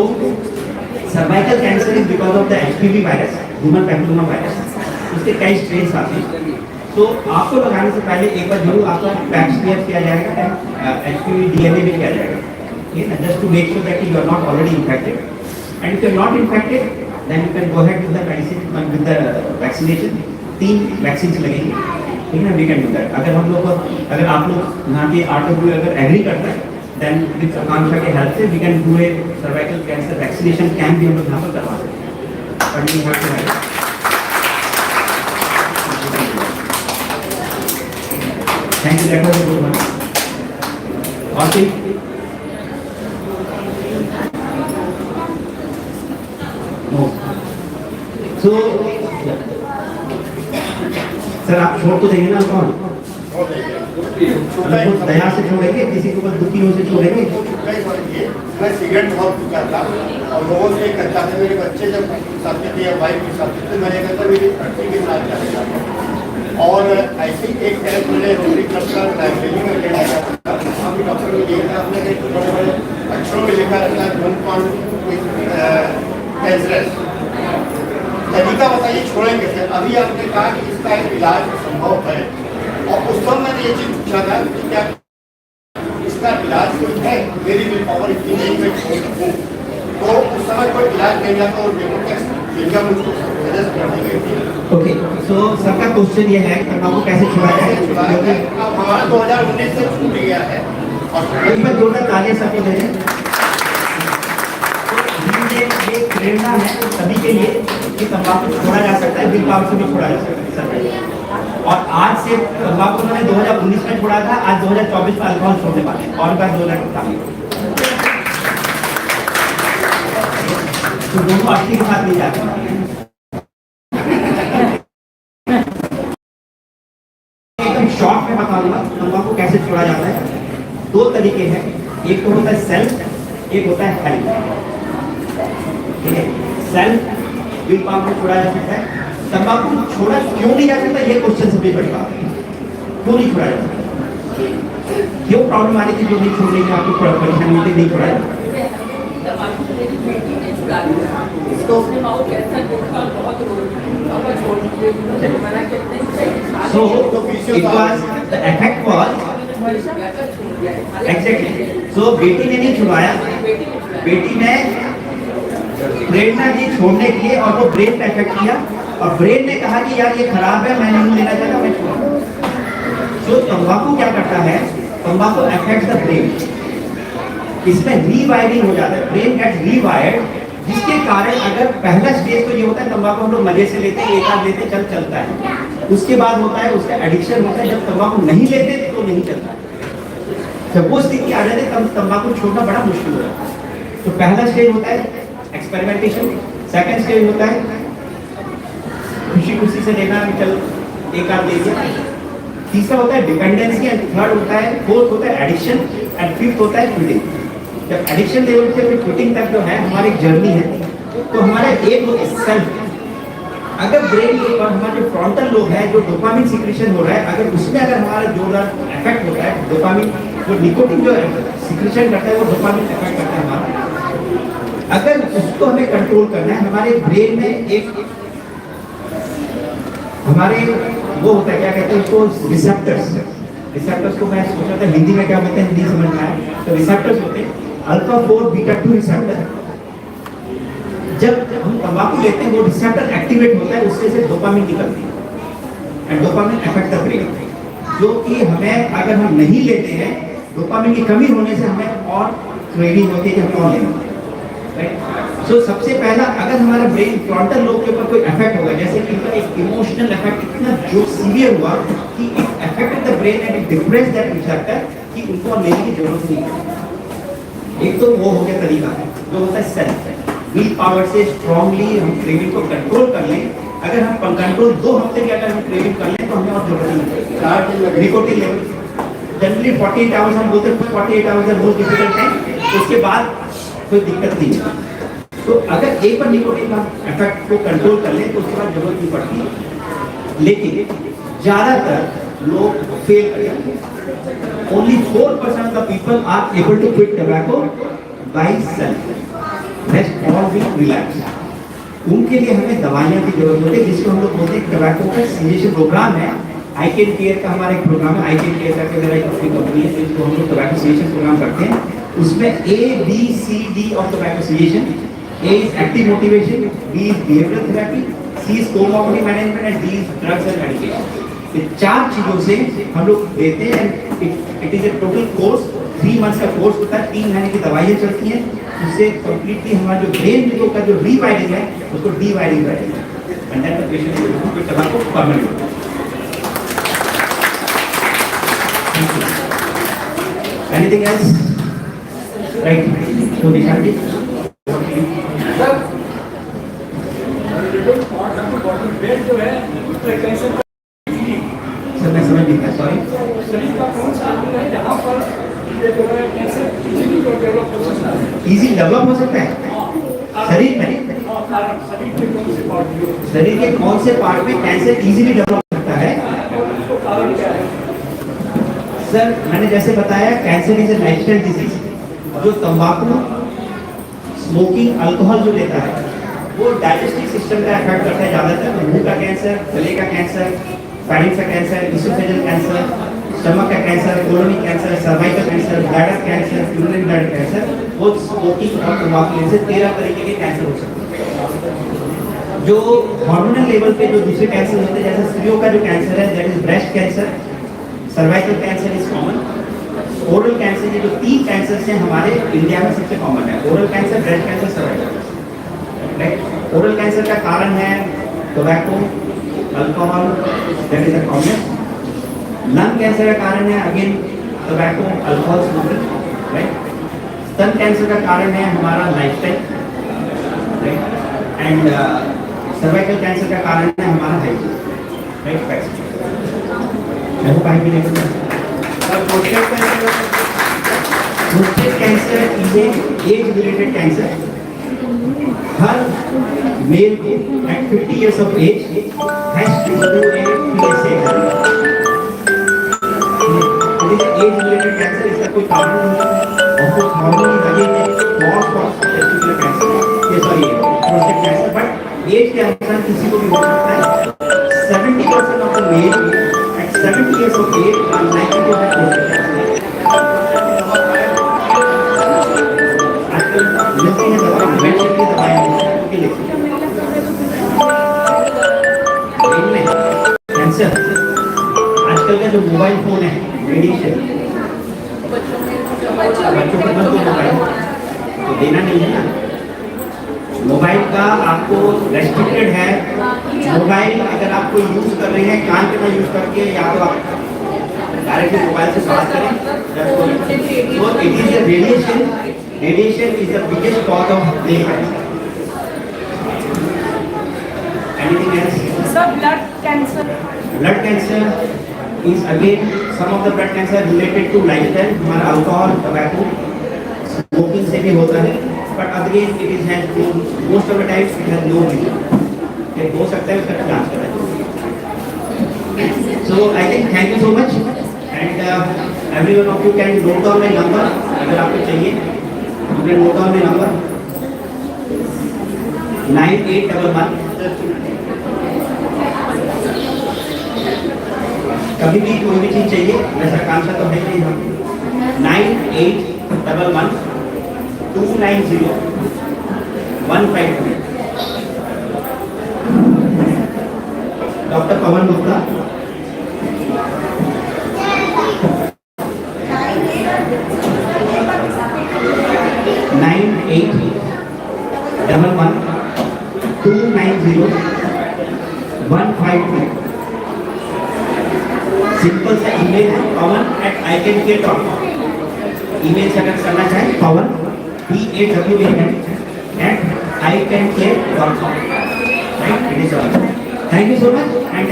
cervical cancer is because of the HPV virus, human papilloma virus. उसके कई स्ट्रेन्स आते हैं। तो आपको लगाने से पहले एक बार जरूर आपका पैप स्मीयर किया जाएगा, HPV DNA भी किया जाएगा, ठीक है ना, just to make sure that you are not already infected. And if you are not infected, then you can go ahead with the medicine, with the vaccination. 3 vaccine लगेंगे, ठीक है ना, we can do that. अगर हम लोग, अगर आप लोग यहाँ के RW अगर एग्री करते हैं, then with आकांक्षा के हेल्प से we can do a cervical cancer vaccination camp भी हम लोग यहाँ पर करवा सकते हैं। पढ़नी है तो है। Thank you, that was a good one. और सो सर आप छोड़ तो देंगे ना कौन दया से छोड़ेंगे, किसी को बस दुखी हो से छोड़ेंगे। मैं सिगरेट बहुत पीता था और लोगों से कहता था, मेरे बच्चे जब साथ थे या वाइफ के साथ थे तो मैंने कहता मेरी लड़की के साथ जाने और ऐसे ही एक टाइम मैंने रोटरी क्लब का लाइब्रेरी में लेना था। अभी डॉक्टर ने लिखा, आपने बड़े बड़े अक्षरों में लिखा रहता है तरीका बताइए छोड़ेंगे सर। अभी आपने कहा कि इसका एक इलाज संभव है और उस समय मैंने ये चीज पूछा था कि क्या इसका इलाज कोई है, मेरी भी पावर इतनी नहीं मैं छोड़ सकूँ, तो उस समय कोई इलाज नहीं था और इनका मुझको सजेस्ट कर देंगे। ओके, सो सबका क्वेश्चन ये है कि तंबाकू कैसे छुड़ाया जाए। अब हमारा 2019 से छूट गया है और इसमें जोरदार तालियां सबको दे दें। ये प्रेरणा है सभी के लिए कि तंबाकू छोड़ा जा सकता है, विल पावर से भी छोड़ा जा सकता है। और आज से तंबाकू उन्होंने 2019 में छोड़ा था, आज 2024 में अल्कोहल छोड़ने वाले हैं और बार 2000 तो दोनों अस्थि के साथ नहीं जाते। एकदम शॉर्ट में बता दूंगा तंबाकू कैसे छोड़ा जाता है। दो तरीके हैं, एक तो होता है सेल्फ, एक होता है हेल्थ। ठीक है, सेल्फ विल पावर में छोड़ा जा सकता है। तंबाकू छोड़ा क्यों नहीं जा सकता, ये क्वेश्चन सबसे बड़ी बात है। क्यों नहीं छोड़ा जा सकता, क्यों प्रॉब्लम आ रही थी जो नहीं छोड़ने की आपको परेशानी होती नहीं छोड़ा जाता। So it was the effect was exactly. So बेटी ने नहीं छुड़ाया, बेटी ने प्रेरणा दी छोड़ने के लिए और वो ब्रेन पे इफेक्ट किया और ब्रेन ने कहा कि यार ये खराब है, मैं नहीं लेना चाहता, मैं छोड़। So तंबाकू क्या करता है, तंबाकू अफेक्ट द ब्रेन, इसमें रीवायरिंग हो जाता है, ब्रेन गेट्स रीवायर्ड, जिसके कारण अगर पहला स्टेज तो ये होता है तंबाकू हम लोग मजे से लेते हैं, एक आध लेते चलता है। उसके बाद होता है उसका एडिक्शन होता है, जब तंबाकू नहीं लेते तो नहीं चलता। जब वो स्थिति आ जाती है तब तंबाकू छोड़ना बड़ा मुश्किल होता है। तो पहला स्टेज होता है एक्सपेरिमेंटेशन, सेकंड स्टेज होता है खुशी खुशी से लेना, चल एक आध ले लिया, तीसरा होता है डिपेंडेंसी एंड थर्ड होता है, फोर्थ होता है एडिक्शन एंड फिफ्थ होता है क्विटिंग। जब एडिक्शन लेवल से फिर क्विटिंग तक जो है हमारी जर्नी है, तो हमारा एक होता है सेल्फ। अगर ब्रेन के और हमारे जो फ्रंटल लोब है, जो डोपामिन सिक्रेशन हो रहा है, अगर उसमें अगर हमारा जोरदार इफेक्ट होता है, डोपामिन जो निकोटिन जो सिक्रेशन करता है वो डोपामिन इफेक्ट करता है हमारा। अगर उसको हमें कंट्रोल करना है, हमारे ब्रेन में एक हमारे वो होता है क्या कहते हैं उसको रिसेप्टर्स। रिसेप्टर्स को मैं सोच रहा था हिंदी में क्या बोलते हैं, हिंदी समझ में आया। तो रिसेप्टर्स होते हैं अल्फा 4 बीटा 2 रिसेप्टर। जब हम तंबाकू लेते हैं वो रिसेप्टर एक्टिवेट होता है, उससे से डोपामिन निकलती है and dopamine affect the brain, जो कि हमें अगर हम नहीं लेते हैं डोपामिन की कमी होने से हमें और क्रेविंग होती है कि हम और लेंगे। सो सबसे पहला अगर हमारा ब्रेन फ्रंटल लोब के ऊपर कोई इफेक्ट होगा, जैसे कि इनका एक इमोशनल इफेक्ट इतना जो सीवियर हुआ कि it affected the brain and it depress that receptor कि उनको लेने की जरूरत नहीं है। एक तो वो हो गया तरीका जो होता है सेल्फ, विल पावर से स्ट्रांगली हम क्रेविंग को कंट्रोल कर लें। अगर हम कंट्रोल 2 हफ्ते के अगर हम क्रेविंग कर लें तो हमें और जरूरत नहीं है। निकोटिन लेवल जनरली 48 आवर्स हम बोलते हैं, 48 आवर्स है बहुत डिफिकल्ट है, उसके बाद कोई दिक्कत नहीं है। तो अगर एक बार निकोटिन का इफेक्ट को कंट्रोल कर लें तो उसके बाद जरूरत नहीं पड़ती है। लेकिन ज्यादातर लोग फेल कर जाते हैं। Only 4% of the people are able to quit tobacco by self. Rest all will relapse. उनके लिए हमें दवाइयाँ की जरूरत होती है, जिसको हम लोग बोलते हैं टोबैको का सीजेशन प्रोग्राम है। आई कैन केयर का हमारा एक प्रोग्राम है, आई कैन केयर करके मेरा एक अपनी कंपनी है जिसको हम लोग टोबैको सीजेशन प्रोग्राम करते हैं। उसमें ABCD of tobacco cessation, A is active motivation, B is behavioral therapy, C is comorbidity management and D is drugs and medication। ये 4 चीजों से हम लोग देते हैं। It is a total course 3 months का कोर्स होता है, 3 महीने की दवाइयाँ चलती हैं, उससे कंप्लीटली हमारा जो ब्रेन का जो रीवायरिंग है उसको डीवायरिंग करेंगे एंड देन द पेशेंट को परमानेंट। Anything else? राइट, तो दिशा जी सर मैं समझ नहीं पाया, सॉरी। इजी डेवलप हो सकता है शरीर में? शरीर के कौन से पार्ट में कैंसर इजीली डेवलप हो सकता है? सर मैंने जैसे बताया, cancer is a lifestyle disease. जो तंबाकू, स्मोकिंग, अल्कोहल जो लेता है वो डाइजेस्टिव सिस्टम का अफेक्ट करता है ज़्यादातर। मुंह का कैंसर, गले का कैंसर, फाइरिंग का कैंसर, इसोफेजियल कैंसर, स्टमक का cancer, colony cancer, cervical cancer, bladder cancer, urinary bladder cancer, वो स्मोकिंग और तंबाकू से 13 तरीके के कैंसर हो सकते हैं। जो हार्मोनल लेवल पे जो दूसरे कैंसर होते हैं, जैसे स्त्रियों का जो कैंसर है that is breast cancer, cervical cancer is common, oral cancer, ये जो 3 कैंसर हैं हमारे इंडिया में सबसे कॉमन है। Oral cancer, breast cancer, cervical. Oral cancer का कारण है tobacco, alcohol, that is the common. Lung cancer का कारण है again tobacco, alcohol, smoking, right. स्तन कैंसर का कारण है हमारा lifestyle, right. And cervical cancer का कारण है हमारा हाइजीन, राइट। मैं वो भी नहीं करता। Prostate cancer is age related cancer. हर मेल को at 50 years of age has to do a PSA। It is age related cancer, इसका कोई कारण नहीं है और कुछ हार्मोन लगे हैं cause of testicular cancer, ये sorry prostate cancer. But age के अनुसार किसी को भी हो सकता है। 70% of the male at 70 years of age are likely to have prostate cancer। आजकल मिलती है दवा, मेडिसिन की दवाएं के लिए कैंसर। आजकल का जो मोबाइल फोन है, रेडिएशन, बच्चों को मत दो मोबाइल, तो देना नहीं है ना। मोबाइल का आपको रेस्ट्रिक्टेड है। मोबाइल अगर आप कोई यूज कर रहे हैं कान के ना यूज करके, या तो आप डायरेक्टली मोबाइल से बात करें। तो it is a radiation. Radiation is the biggest cause of brain cancer. Anything else? Sir, blood cancer. Blood cancer is again some of the blood cancer related to lifestyle। हमारा alcohol, tobacco, smoking से भी होता है। But again it is has most of the times it has no reason। ये हो सकता है उसका जांच कराएं। So I think thank you so much and every one of you can note down my number अगर आपको चाहिए। You can note down my number 9811। कभी भी कोई भी चीज चाहिए, वैसा काम सा तो है नहीं हम। 9811 290 152। डॉक्टर पवन गुप्ता। 9811 290 152। सिंपल सा ईमेल है pawan@icancare.com। ईमेल से अगर करना चाहें pawan pawan@icancare.com। Right, it is all. Thank you so much and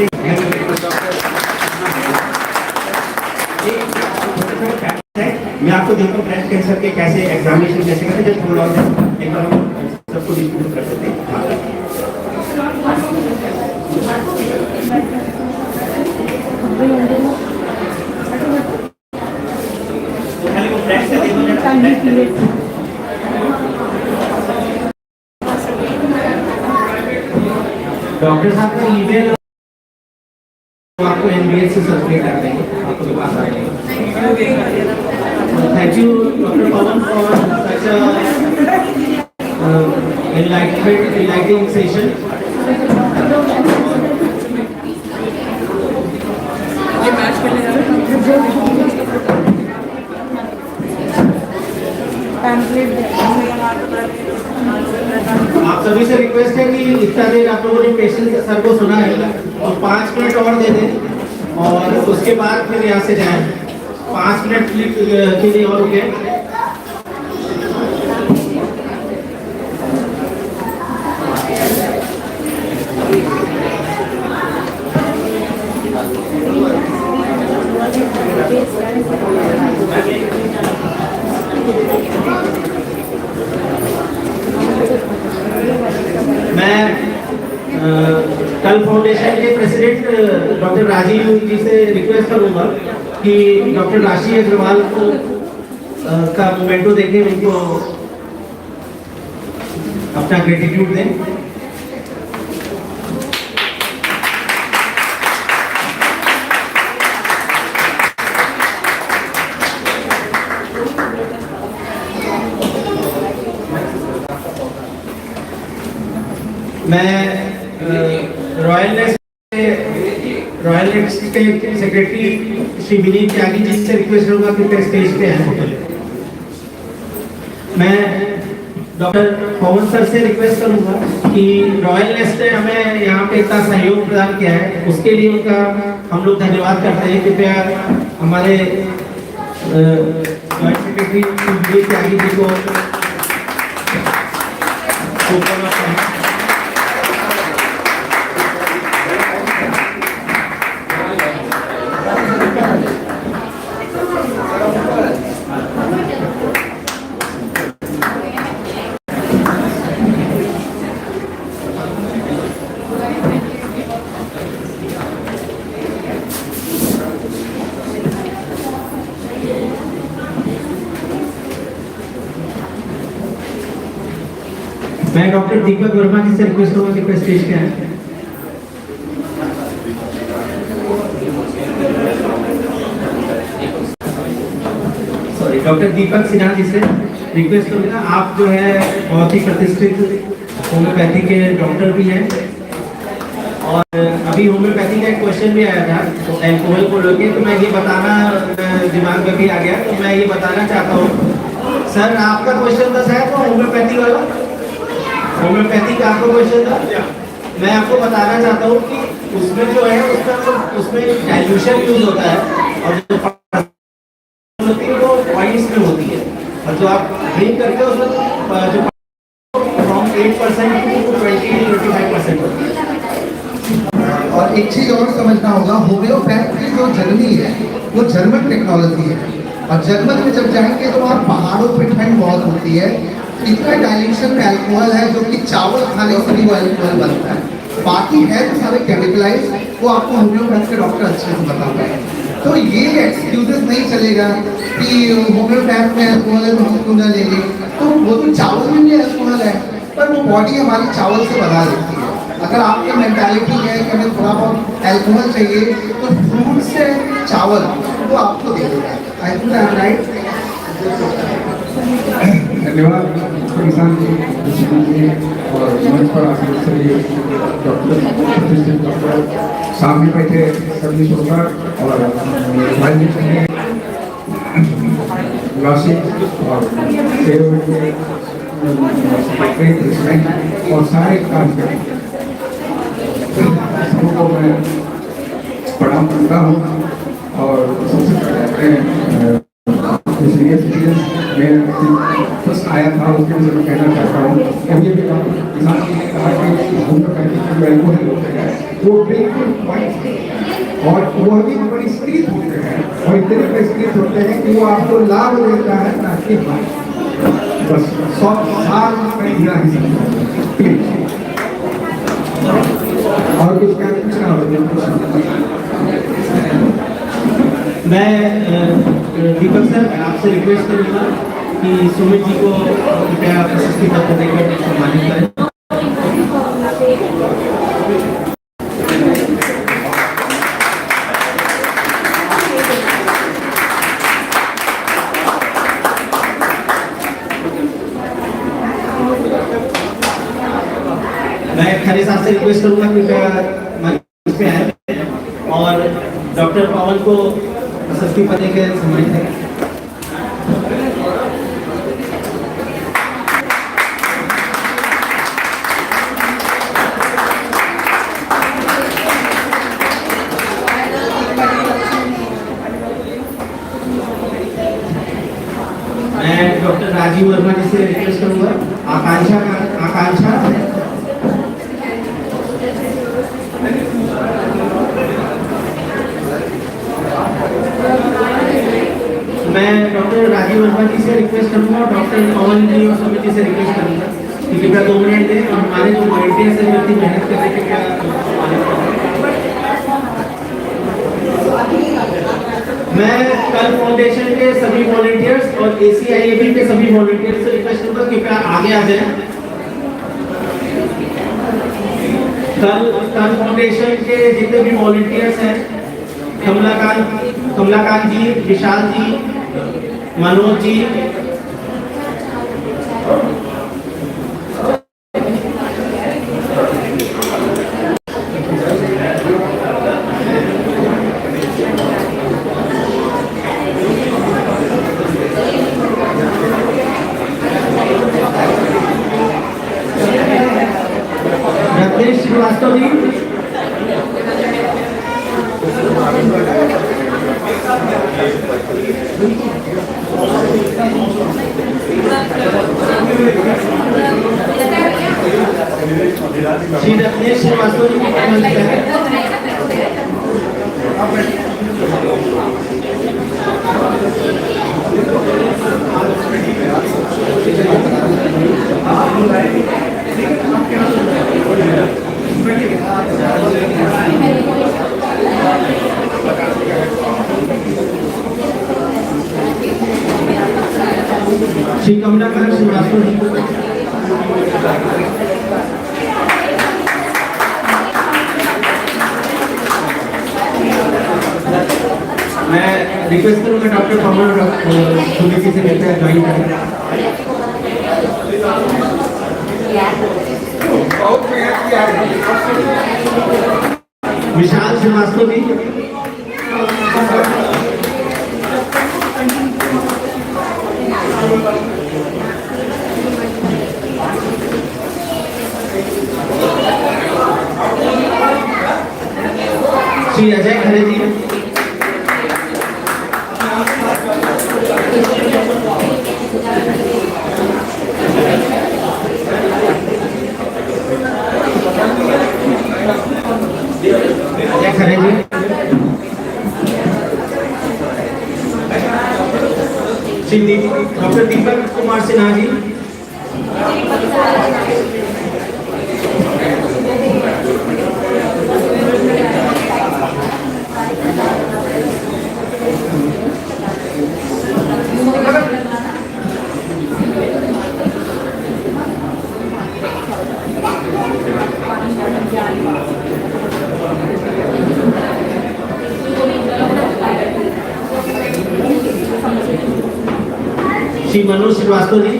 मैं आपको देखता हूँ ब्रेस्ट कैंसर के कैसे एग्जामिनेशन कैसे करते हैं। जब थोड़ा एक बार हम सबको डिस्ट्रीब्यूट कर सकते हैं। डॉक्टर साहब का ईमेल आपको एमबीएस से सर्टिफिकेट कर देंगे, आपको के पास आ जाएगा। Thank you doctor Pawan for such enlightening session। आप सभी से रिक्वेस्ट है कि इतना देर आप लोगों ने पेशेंट सर को सुना है तो 5 मिनट और दे दें और उसके बाद फिर यहाँ से जाएं। 5 मिनट के लिए और रुके। मैं कल फाउंडेशन के प्रेसिडेंट डॉक्टर राजीव जी से रिक्वेस्ट करूंगा कि डॉक्टर राशि अग्रवाल को का मोमेंटो देके उनको अपना ग्रेटिट्यूड दें। मैं रॉयल नेक्स्ट के सेक्रेटरी श्री विनीत त्यागी जी से रिक्वेस्ट करूंगा कि स्टेज पे हैं। मैं डॉक्टर पवन सर से रिक्वेस्ट करूंगा कि रॉयल नेस्ट ने हमें यहाँ पे इतना सहयोग प्रदान किया है उसके लिए उनका हम लोग धन्यवाद करते हैं। कृपया हमारे जॉइंट सेक्रेटरी श्री विनीत त्यागी जी को मैं डॉक्टर दीपक वर्मा जी से रिक्वेस्ट करूंगा कि स्टेज पे आए। सॉरी, डॉक्टर दीपक सिन्हा जी से रिक्वेस्ट करूंगा। आप जो है बहुत ही प्रतिष्ठित होम्योपैथी के डॉक्टर भी हैं और अभी होम्योपैथी का एक क्वेश्चन भी आया था तो एल्कोहल को लेके, तो मैं ये बताना दिमाग में भी आ गया तो मैं ये बताना चाहता हूँ। सर आपका क्वेश्चन था शायद वो होम्योपैथी वाला, होम्योपैथी का आपको क्वेश्चन था। मैं आपको बताना चाहता हूँ कि उसमें जो है उसमें डाइल्यूशन यूज होता है और जो होती है वो पॉइंट्स में होती है और जो आप ड्रिंक करते हो उसमें जो फ्रॉम 8% टू 20-25% होती है। और एक चीज और समझना होगा, होम्योपैथी जो जर्मनी है वो जर्मन टेक्नोलॉजी है और जर्मन में जब जाएंगे तो वहाँ पहाड़ों पे ठंड बहुत होती है, इतना डाइल्यूशन में अल्कोहल है जो कि चावल खाने से भी वो अल्कोहल बनता है। बाकी है तो सारे केमिकलाइज, वो आपको होम्योपैथ के डॉक्टर अच्छे से बता पाएंगे। तो ये एक्सक्यूजेस नहीं चलेगा कि होम्योपैथ में अल्कोहल है तो हम क्यों ना लेंगे। तो वो तो चावल में भी अल्कोहल है पर वो बॉडी हमारी चावल से बना देती है। अगर आपकी मेंटालिटी है कि हमें थोड़ा बहुत अल्कोहल चाहिए तो फ्रूट से चावल तो आपको दे देगा। I think I am right. धन्यवाद किसान जी और मंच पर आकर सभी डॉक्टर प्रतिष्ठित डॉक्टर सामने बैठे सभी श्रोता और राशि और और सारे कार्यक्रम सबको मैं प्रणाम करता हूँ। और सबसे पहले मैं फर्स्ट आया था उसके लिए मैं कहना चाहता हूँ कि ये भी किसान जी ने कहा कि होम्योपैथी के जो एल्कोहल होते हैं वो बिल्कुल पॉइंट और वो भी परिष्कृत होते हैं और इतने परिष्कृत होते हैं कि वो आपको लाभ देता है ना कि बस 100 साल में गिरा ही सकता और कुछ क्या पूछना होगा। मैं दीपक सर आपसे रिक्वेस्ट करूंगा कि सुमित जी को कृपया प्रशस्ति पत्र देकर सम्मानित करें। मैं खरे साहब से रिक्वेस्ट करूंगा कृपया मंच पे आए और डॉक्टर पवन को प्रशस्ति पत्र के सम्मानित करें। डॉक्टर पवन जी और समिति से रिक्वेस्ट करूंगा कि कृपया 2 मिनट दें और हमारे जो वॉलंटियर्स हैं जो इतनी मेहनत कर रहे हैं क्या मैं कल फाउंडेशन के सभी वॉलंटियर्स और ACIAB के सभी वॉलंटियर्स से रिक्वेस्ट करूंगा कि कृपया आगे आ जाएं। कल फाउंडेशन के जितने भी वॉलंटियर्स हैं, कमलाकांत जी, विशाल जी, मनोज जी, रत्नेश श्रीवास्तव जी, श्री रत्नेश श्रीवास्तव जी को कमेंट करें। श्री कमलाकांत श्रीवास्तव जी को मैं रिक्वेस्ट करूंगा डॉक्टर पवन समिति से मिलकर ज्वाइन करें। विशाल श्रीवास्तव जी, श्री अजय खरे जी, अजय खरे जी, Shri doctor Deepak Kumar Sinha ji, Shri Manoj Srivastava ji,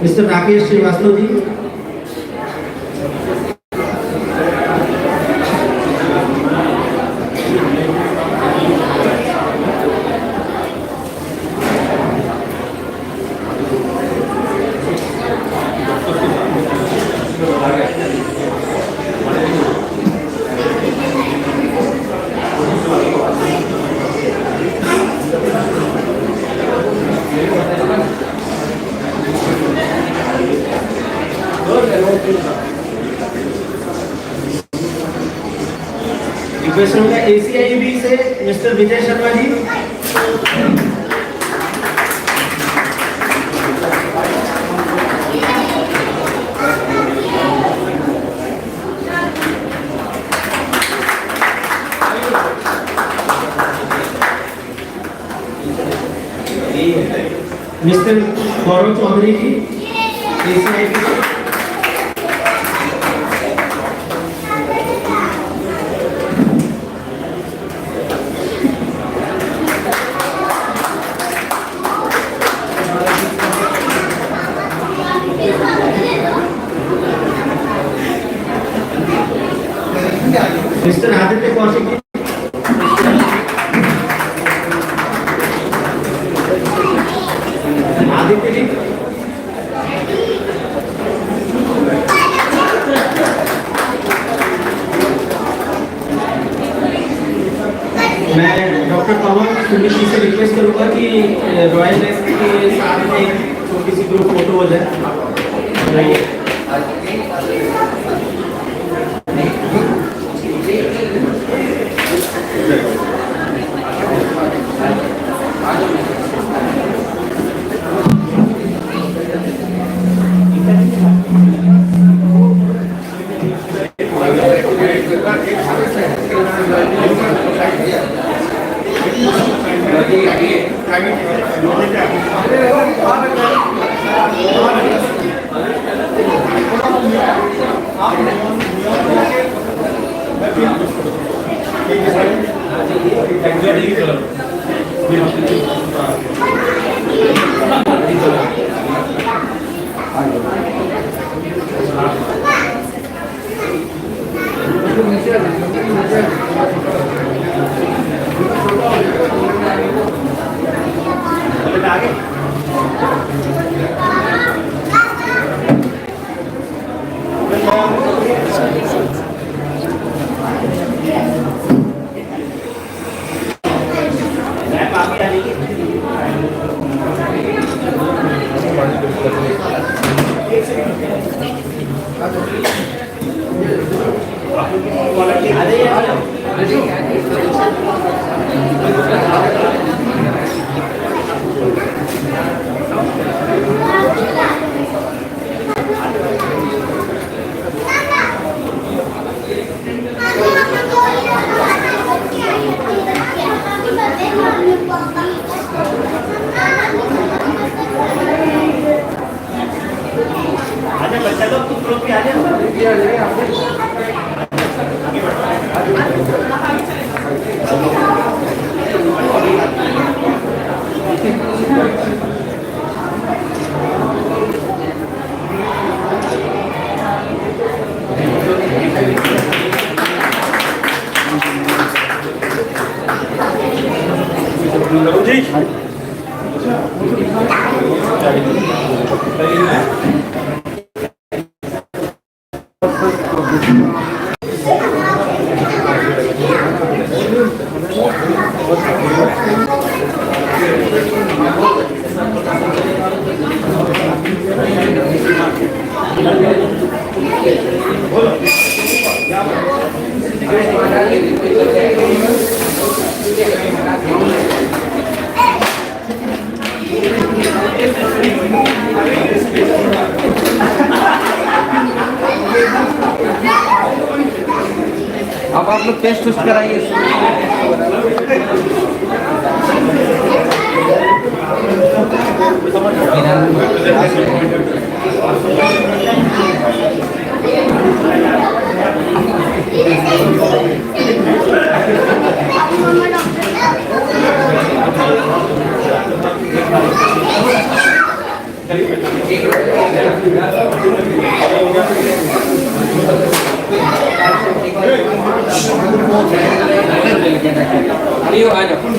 mister Rakesh Srivastava ji, request होगा ACIAB से मिस्टर विजय शर्मा जी, मिस्टर गौरव चौधरी जी ACIAB से, मिस्टर आदित्य कौशिक जी, आदित्य जी, मैं डॉक्टर पवन समिति से रिक्वेस्ट करूंगा कि रॉयल नेस्ट के साथ में एक छोटी सी ग्रुप फोटो हो जाए। अब आप लोग टेस्ट उस्ट कराइए। आ जाओ।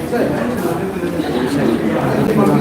Yeah,